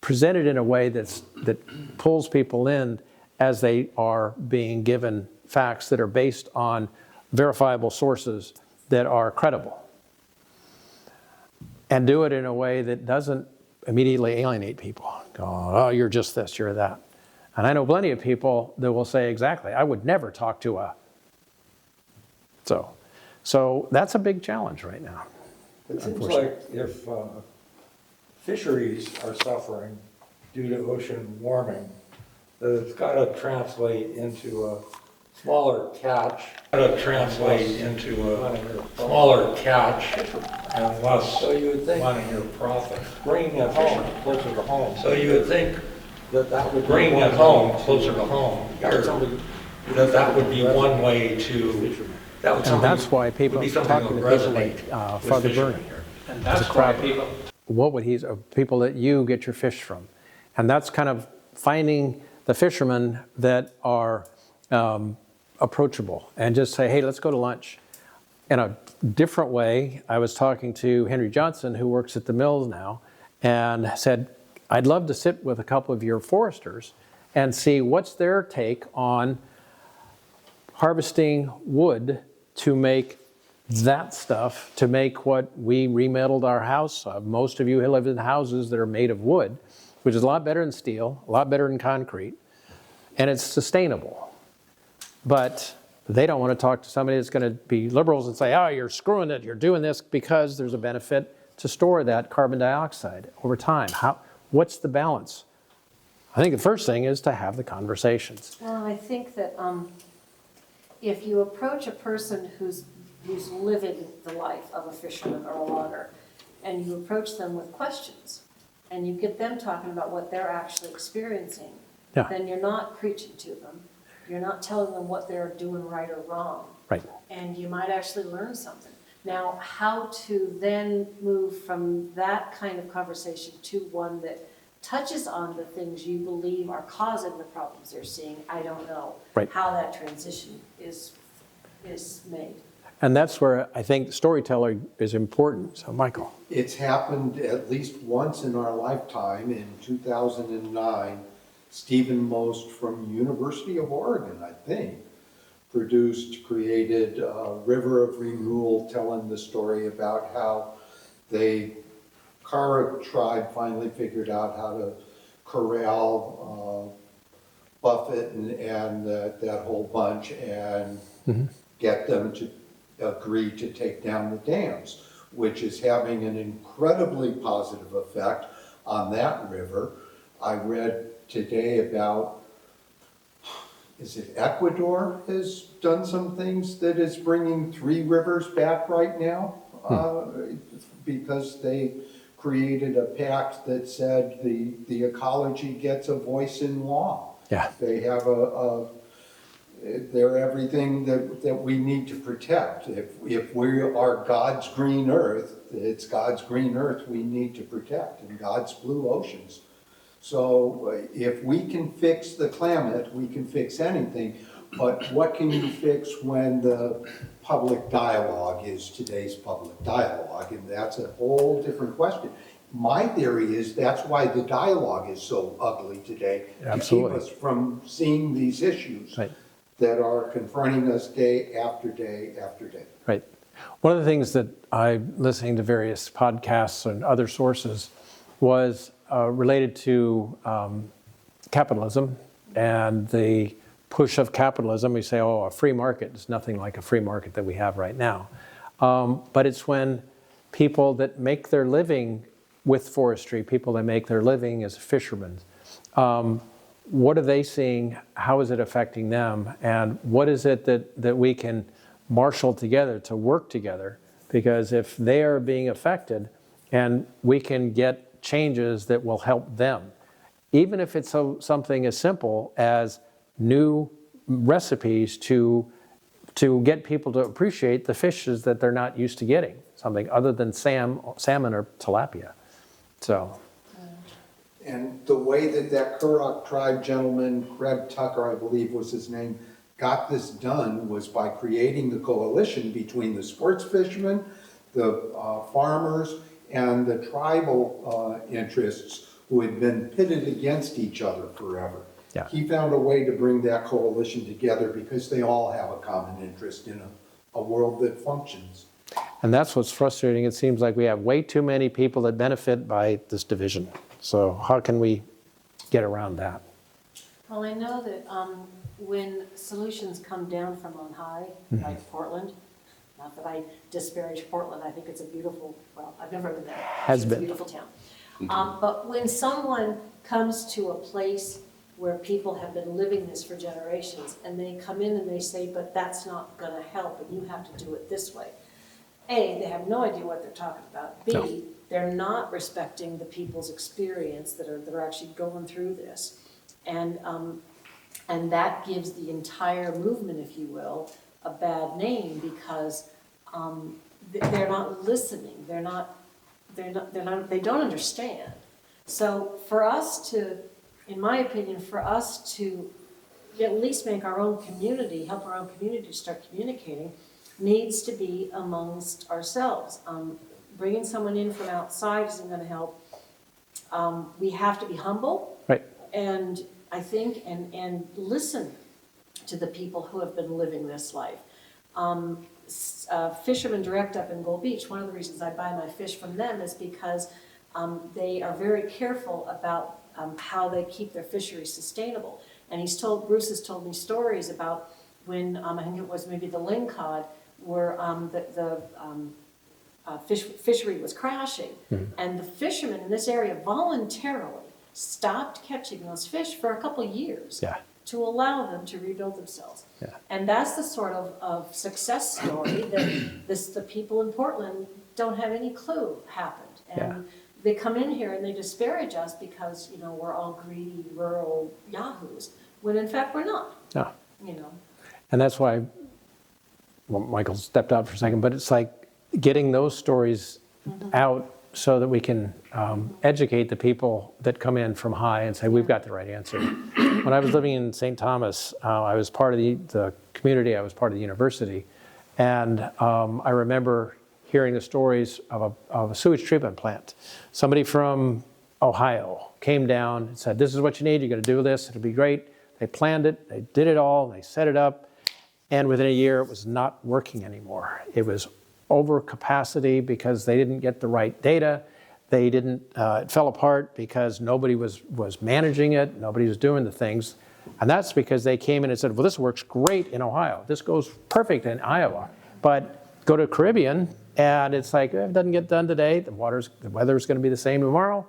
present it in a way that pulls people in as they are being given facts that are based on verifiable sources that are credible. And do it in a way that doesn't immediately alienate people. Go, oh, you're just this, you're that. And I know plenty of people that will say exactly, I would never talk to a... So that's a big challenge right now. It seems like if fisheries are suffering due to ocean warming, that it's got to translate into a smaller catch. And less money or profit. Bringing it home closer to home. So you would think that would bring it home closer to home. That would be one way to. And that's why people talking to people like Father Bernie. And that's why people. What would people that you get your fish from, and that's kind of finding the fishermen that are approachable and just say, hey, let's go to lunch. In a different way, I was talking to Henry Johnson, who works at the mills now, and said, I'd love to sit with a couple of your foresters and see what's their take on harvesting wood to make that stuff, to make what we remetaled our house of. Most of you live in houses that are made of wood, which is a lot better than steel, a lot better than concrete, and it's sustainable. But they don't want to talk to somebody that's going to be liberals and say, oh, you're screwing it, you're doing this because there's a benefit to store that carbon dioxide over time. What's the balance? I think the first thing is to have the conversations. Well, I think that if you approach a person who's living the life of a fisherman or a logger, and you approach them with questions, and you get them talking about what they're actually experiencing, then you're not preaching to them. You're not telling them what they're doing right or wrong. Right. And you might actually learn something. Now, how to then move from that kind of conversation to one that touches on the things you believe are causing the problems they're seeing, I don't know. Right. How that transition is made. And that's where I think storytelling is important. So, Michael. It's happened at least once in our lifetime. In 2009, Stephen Most from University of Oregon, I think, created River of Renewal, telling the story about how the Kara tribe finally figured out how to corral Buffett and that whole bunch and get them to agree to take down the dams, which is having an incredibly positive effect on that river. I read today about, is it Ecuador has done some things that is bringing 3 rivers back right now because they created a pact that said the ecology gets a voice in law. Yeah. They have They're everything that we need to protect. If we are God's green earth, it's God's green earth we need to protect, and God's blue oceans. So if we can fix the climate, we can fix anything. But what can you fix when the public dialogue is today's public dialogue? And that's a whole different question. My theory is that's why the dialogue is so ugly today. Absolutely. To keep us from seeing these issues Right. that are confronting us day after day after day. Right. One of the things that I'm listening to various podcasts and other sources was related to capitalism and the push of capitalism. We say, oh, a free market is nothing like a free market that we have right now. But it's when people that make their living with forestry, people that make their living as fishermen, what are they seeing? How is it affecting them? And what is it that we can marshal together to work together? Because if they are being affected and we can get changes that will help them, even if it's something as simple as new recipes to get people to appreciate the fishes that they're not used to getting, something other than salmon or tilapia. So. And the way that Kurok tribe gentleman, Greg Tucker, I believe was his name, got this done was by creating the coalition between the sports fishermen, the farmers, and the tribal interests who had been pitted against each other forever. Yeah. He found a way to bring that coalition together because they all have a common interest in a world that functions. And that's what's frustrating. It seems like we have way too many people that benefit by this division. So how can we get around that? Well, I know that when solutions come down from on high, like Portland, not that I disparage Portland, I think it's a beautiful, well, I've never been there. Has It's been. a beautiful town. But when someone comes to a place where people have been living this for generations, and they come in and they say, but that's not gonna help, and you have to do it this way. A, they have no idea what they're talking about. B, No. they're not respecting the people's experience that are actually going through this. And that gives the entire movement, if you will, a bad name because they're not listening. They don't understand. So for us to, in my opinion, for us to at least make our own community, help our own community start communicating, needs to be amongst ourselves. Bringing someone in from outside isn't going to help. We have to be humble. Right. And I think, and listen to the people who have been living this life. Fishermen Direct up in Gold Beach, one of the reasons I buy my fish from them is because they are very careful about how they keep their fisheries sustainable. And Bruce has told me stories about when, I think it was maybe the lingcod, where the fishery was crashing. And the fishermen in this area voluntarily stopped catching those fish for a couple years to allow them to rebuild themselves. Yeah. And that's the sort of success story that the people in Portland don't have any clue happened. And they come in here and they disparage us because, we're all greedy, rural yahoos, when in fact we're not. No. You know. And that's why, well, Michael stepped out for a second, but it's like getting those stories out so that we can educate the people that come in from high and say, we've got the right answer. When I was living in St. Thomas, I was part of the community, I was part of the university, and I remember hearing the stories of a sewage treatment plant. Somebody from Ohio came down and said, this is what you need, you're gonna do this, it'll be great. They planned it, they did it all, they set it up, and within a year it was not working anymore. It was over capacity because they didn't get the right data. They didn't, it fell apart because nobody was managing it, nobody was doing the things. And that's because they came in and said, well, this works great in Ohio. This goes perfect in Iowa. But go to Caribbean and it's like, it doesn't get done today. The weather's gonna be the same tomorrow.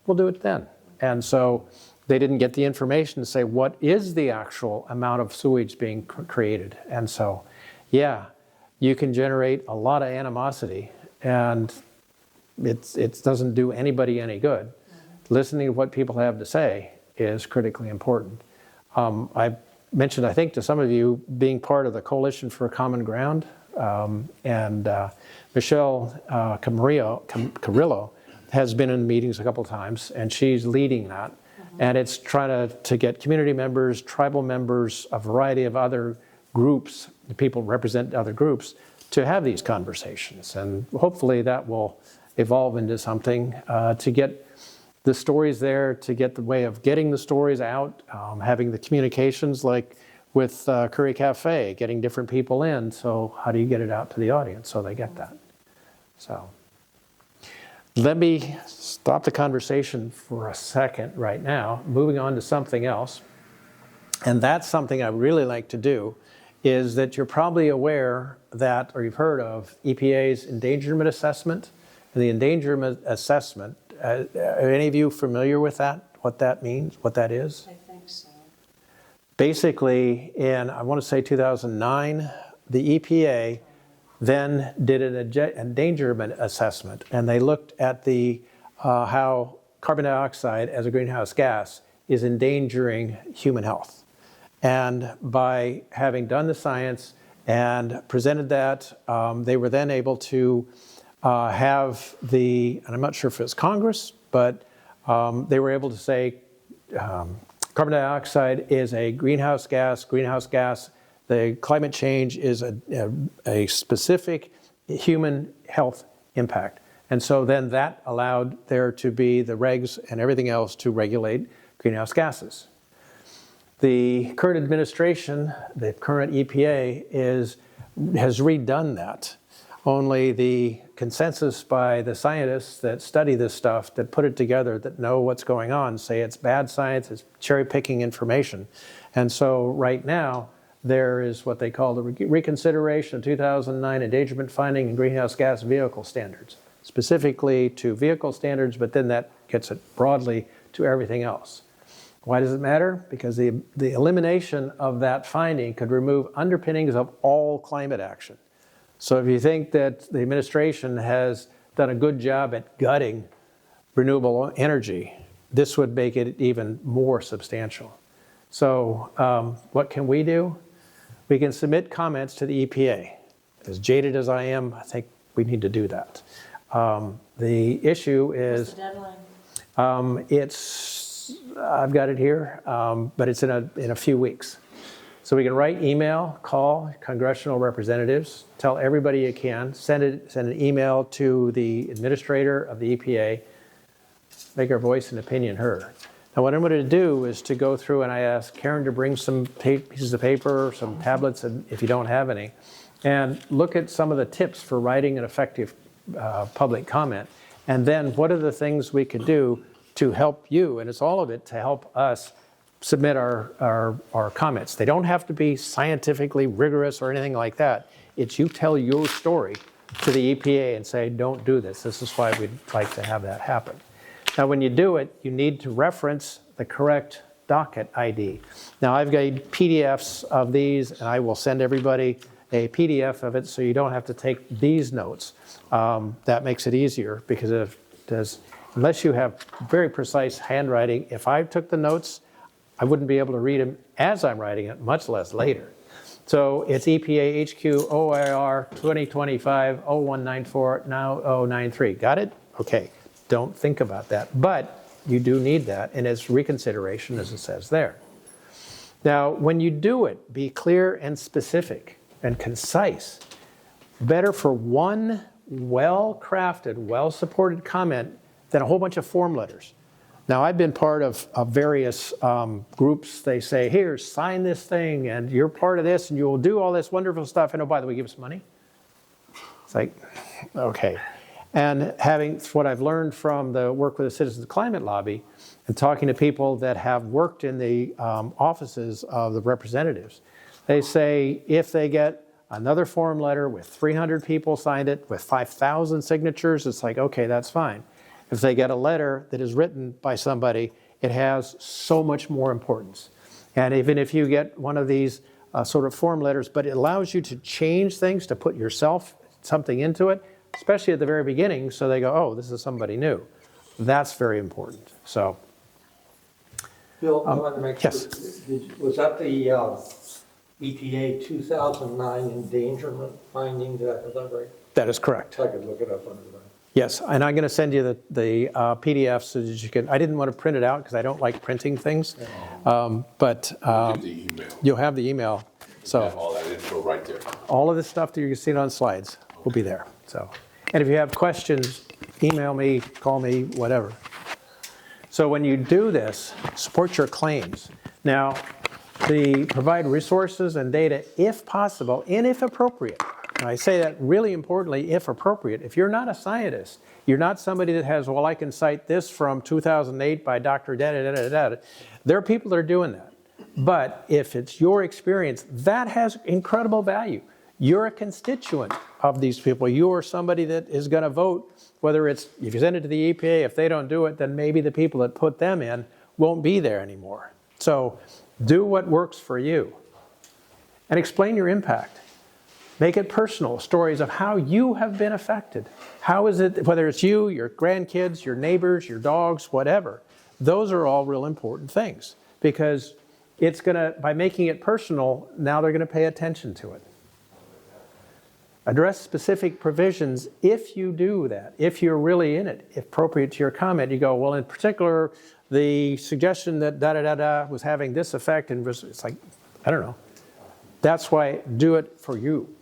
We'll do it then. And so they didn't get the information to say, what is the actual amount of sewage being created? And so, you can generate a lot of animosity, and it doesn't do anybody any good. Listening to what people have to say is critically important. I mentioned, I think, to some of you, being part of the Coalition for Common Ground. Michelle Carrillo has been in meetings a couple times, and she's leading that. And it's trying to get community members, tribal members, a variety of other groups, the people represent other groups, to have these conversations. And hopefully that will evolve into something to get the stories there, to get the way of getting the stories out, having the communications like with Curry Cafe, getting different people in. So how do you get it out to the audience so they get that? So let me stop the conversation for a second right now, moving on to something else. And that's something I really like to do, is that you're probably aware that, or you've heard of, EPA's endangerment assessment. And the endangerment assessment, are any of you familiar with that? What that means, what that is? I think so. Basically, in, I want to say 2009, the EPA then did an endangerment assessment, and they looked at how carbon dioxide as a greenhouse gas is endangering human health. And by having done the science and presented that, they were then able to have and I'm not sure if it's Congress, but they were able to say carbon dioxide is a greenhouse gas. The climate change is a specific human health impact. And so then that allowed there to be the regs and everything else to regulate greenhouse gases. The current administration, the current EPA, has redone that. Only the consensus by the scientists that study this stuff, that put it together, that know what's going on, say it's bad science, it's cherry-picking information. And so right now, there is what they call the reconsideration of 2009 endangerment finding and greenhouse gas vehicle standards, specifically to vehicle standards, but then that gets it broadly to everything else. Why does it matter? Because the elimination of that finding could remove underpinnings of all climate action. So if you think that the administration has done a good job at gutting renewable energy, this would make it even more substantial. So what can we do? We can submit comments to the EPA. As jaded as I am, I think we need to do that. The issue is... What's the deadline? I've got it here, but it's in a few weeks. So we can write email, call congressional representatives, tell everybody you can, send an email to the administrator of the EPA, make our voice and opinion heard. Now what I'm going to do is to go through, and I asked Karen to bring some pieces of paper, some tablets, and if you don't have any, and look at some of the tips for writing an effective public comment. And then what are the things we could do to help you, and it's all of it to help us submit our comments. They don't have to be scientifically rigorous or anything like that. It's you tell your story to the EPA and say, don't do this. This is why we'd like to have that happen. Now, when you do it, you need to reference the correct docket ID. Now, I've got PDFs of these, and I will send everybody a PDF of it so you don't have to take these notes. That makes it easier because unless you have very precise handwriting, if I took the notes, I wouldn't be able to read them as I'm writing it, much less later. So it's EPA HQ OIR 2025-0194 now 093. Got it? Okay. Don't think about that. But you do need that, and it's reconsideration, as it says there. Now, when you do it, be clear and specific and concise. Better for one well-crafted, well-supported comment than a whole bunch of form letters. Now, I've been part of various groups. They say, here, sign this thing, and you're part of this, and you will do all this wonderful stuff. And oh, by the way, give us money. It's like, okay. And having what I've learned from the work with the Citizens Climate Lobby and talking to people that have worked in the offices of the representatives, they say if they get another form letter with 300 people signed it, with 5,000 signatures, it's like, okay, that's fine. If they get a letter that is written by somebody, it has so much more importance. And even if you get one of these sort of form letters, but it allows you to change things, to put yourself, something into it, especially at the very beginning, so they go, oh, this is somebody new. That's very important. So Bill, I want to make sure, yes. was that the EPA 2009 endangerment finding, did I have that right? That is correct. So I could look it up under that. Yes, and I'm going to send you the PDF so that you can, I didn't want to print it out because I don't like printing things, but Get the email. you'll have the email. Have So all that info right there. all of the stuff that you're seeing on slides will be there. So, and if you have questions, email me, call me, whatever. So when you do this, support your claims. Now, provide resources and data if possible and if appropriate. And I say that really importantly, if appropriate. If you're not a scientist, you're not somebody that has, well, I can cite this from 2008 by Dr. da-da-da-da-da. There are people that are doing that. But if it's your experience, that has incredible value. You're a constituent of these people. You are somebody that is going to vote, whether it's, if you send it to the EPA, if they don't do it, then maybe the people that put them in won't be there anymore. So do what works for you and explain your impact. Make it personal, stories of how you have been affected. How is it, whether it's you, your grandkids, your neighbors, your dogs, whatever. Those are all real important things because it's going to, by making it personal, now they're going to pay attention to it. Address specific provisions if you do that, if you're really in it, if appropriate to your comment. You go, well, in particular, the suggestion that da-da-da-da was having this effect, and it's like, I don't know. That's why do it for you.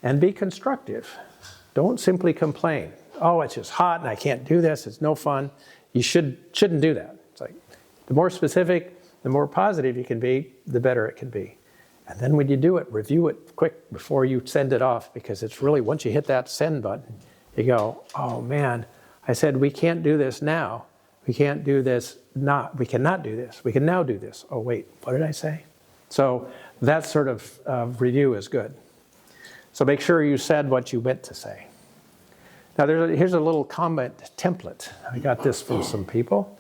And be constructive. Don't simply complain. Oh, it's just hot and I can't do this. It's no fun. You shouldn't do that. It's like the more specific, the more positive you can be, the better it can be. And then when you do it, review it quick before you send it off because it's really, once you hit that send button, you go, oh man, I said we can't do this now. We can't do this we cannot do this. We can now do this. Oh wait, what did I say? So that sort of review is good. So make sure you said what you meant to say. Now here's a little comment template. I got this from some people.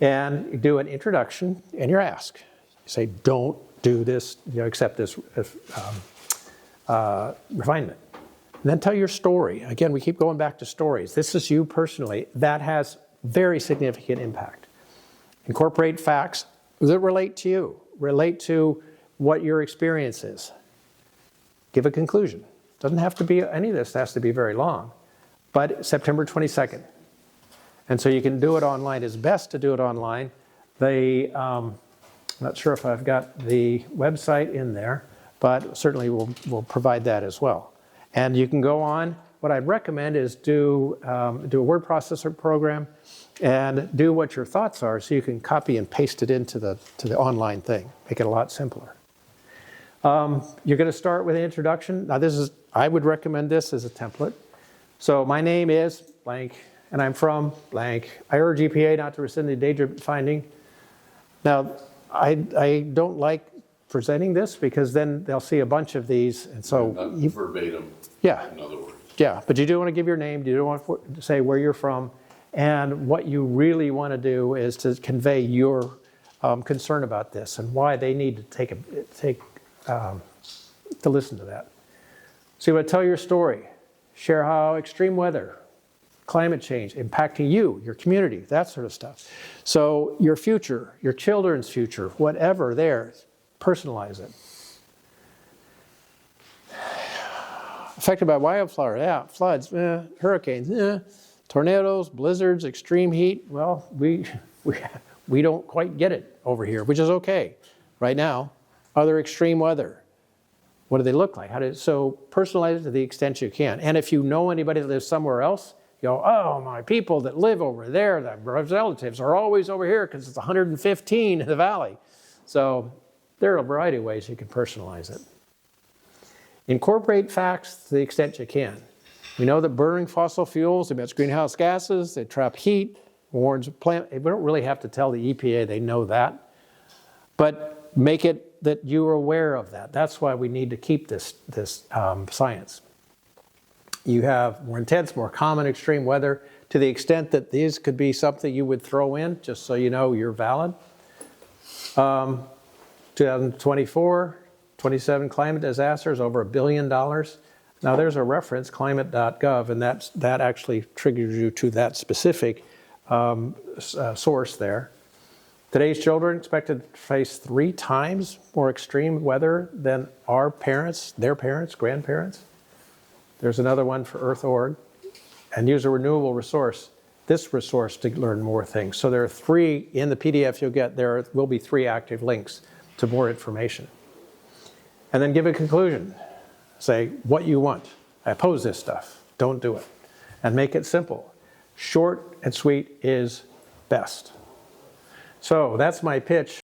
And you do an introduction and your ask. You say, don't do this, accept this refinement. And then tell your story. Again, we keep going back to stories. This is you personally. That has very significant impact. Incorporate facts that relate to you, relate to what your experience is. Give a conclusion. Doesn't have to be, any of this has to be very long, but September 22nd. And so you can do it online. It's best to do it online. I'm not sure if I've got the website in there, but certainly we'll provide that as well. And you can go on. What I'd recommend is do a word processor program and do what your thoughts are so you can copy and paste it into the online thing. Make it a lot simpler. You're going to start with an introduction. Now I would recommend this as a template. So my name is blank, and I'm from blank. I urge EPA not to rescind the endangerment finding. Now, I don't like presenting this because then they'll see a bunch of these, and so Not verbatim, yeah, in other words. yeah. But you do want to give your name. You do want to say where you're from, and what you really want to do is to convey your concern about this and why they need to to listen to that. So you want to tell your story, share how extreme weather, climate change impacting you, your community, that sort of stuff. So your future, your children's future, whatever there, personalize it. Affected by wildfire, yeah, floods, hurricanes, tornadoes, blizzards, extreme heat. Well, we don't quite get it over here, which is okay right now. Other extreme weather. What do they look like? So personalize it to the extent you can. And if you know anybody that lives somewhere else, you go, oh, my people that live over there, the relatives are always over here because it's 115 in the valley. So there are a variety of ways you can personalize it. Incorporate facts to the extent you can. We know that burning fossil fuels emits greenhouse gases, they trap heat, warns plant. We don't really have to tell the EPA, they know that. But make it that you are aware of that. That's why we need to keep this science. You have more intense, more common extreme weather to the extent that these could be something you would throw in, just so you know you're valid. 2024, 27 climate disasters, over $1 billion. Now there's a reference, climate.gov, and that actually triggers you to that specific source there. Today's children expected to face 3 times more extreme weather than our parents, their parents, grandparents. There's another one for Earth.org. And use a renewable resource, this resource, to learn more things. So there are 3, in the PDF you'll get, there will be 3 active links to more information. And then give a conclusion. Say what you want. I oppose this stuff. Don't do it. And make it simple. Short and sweet is best. So that's my pitch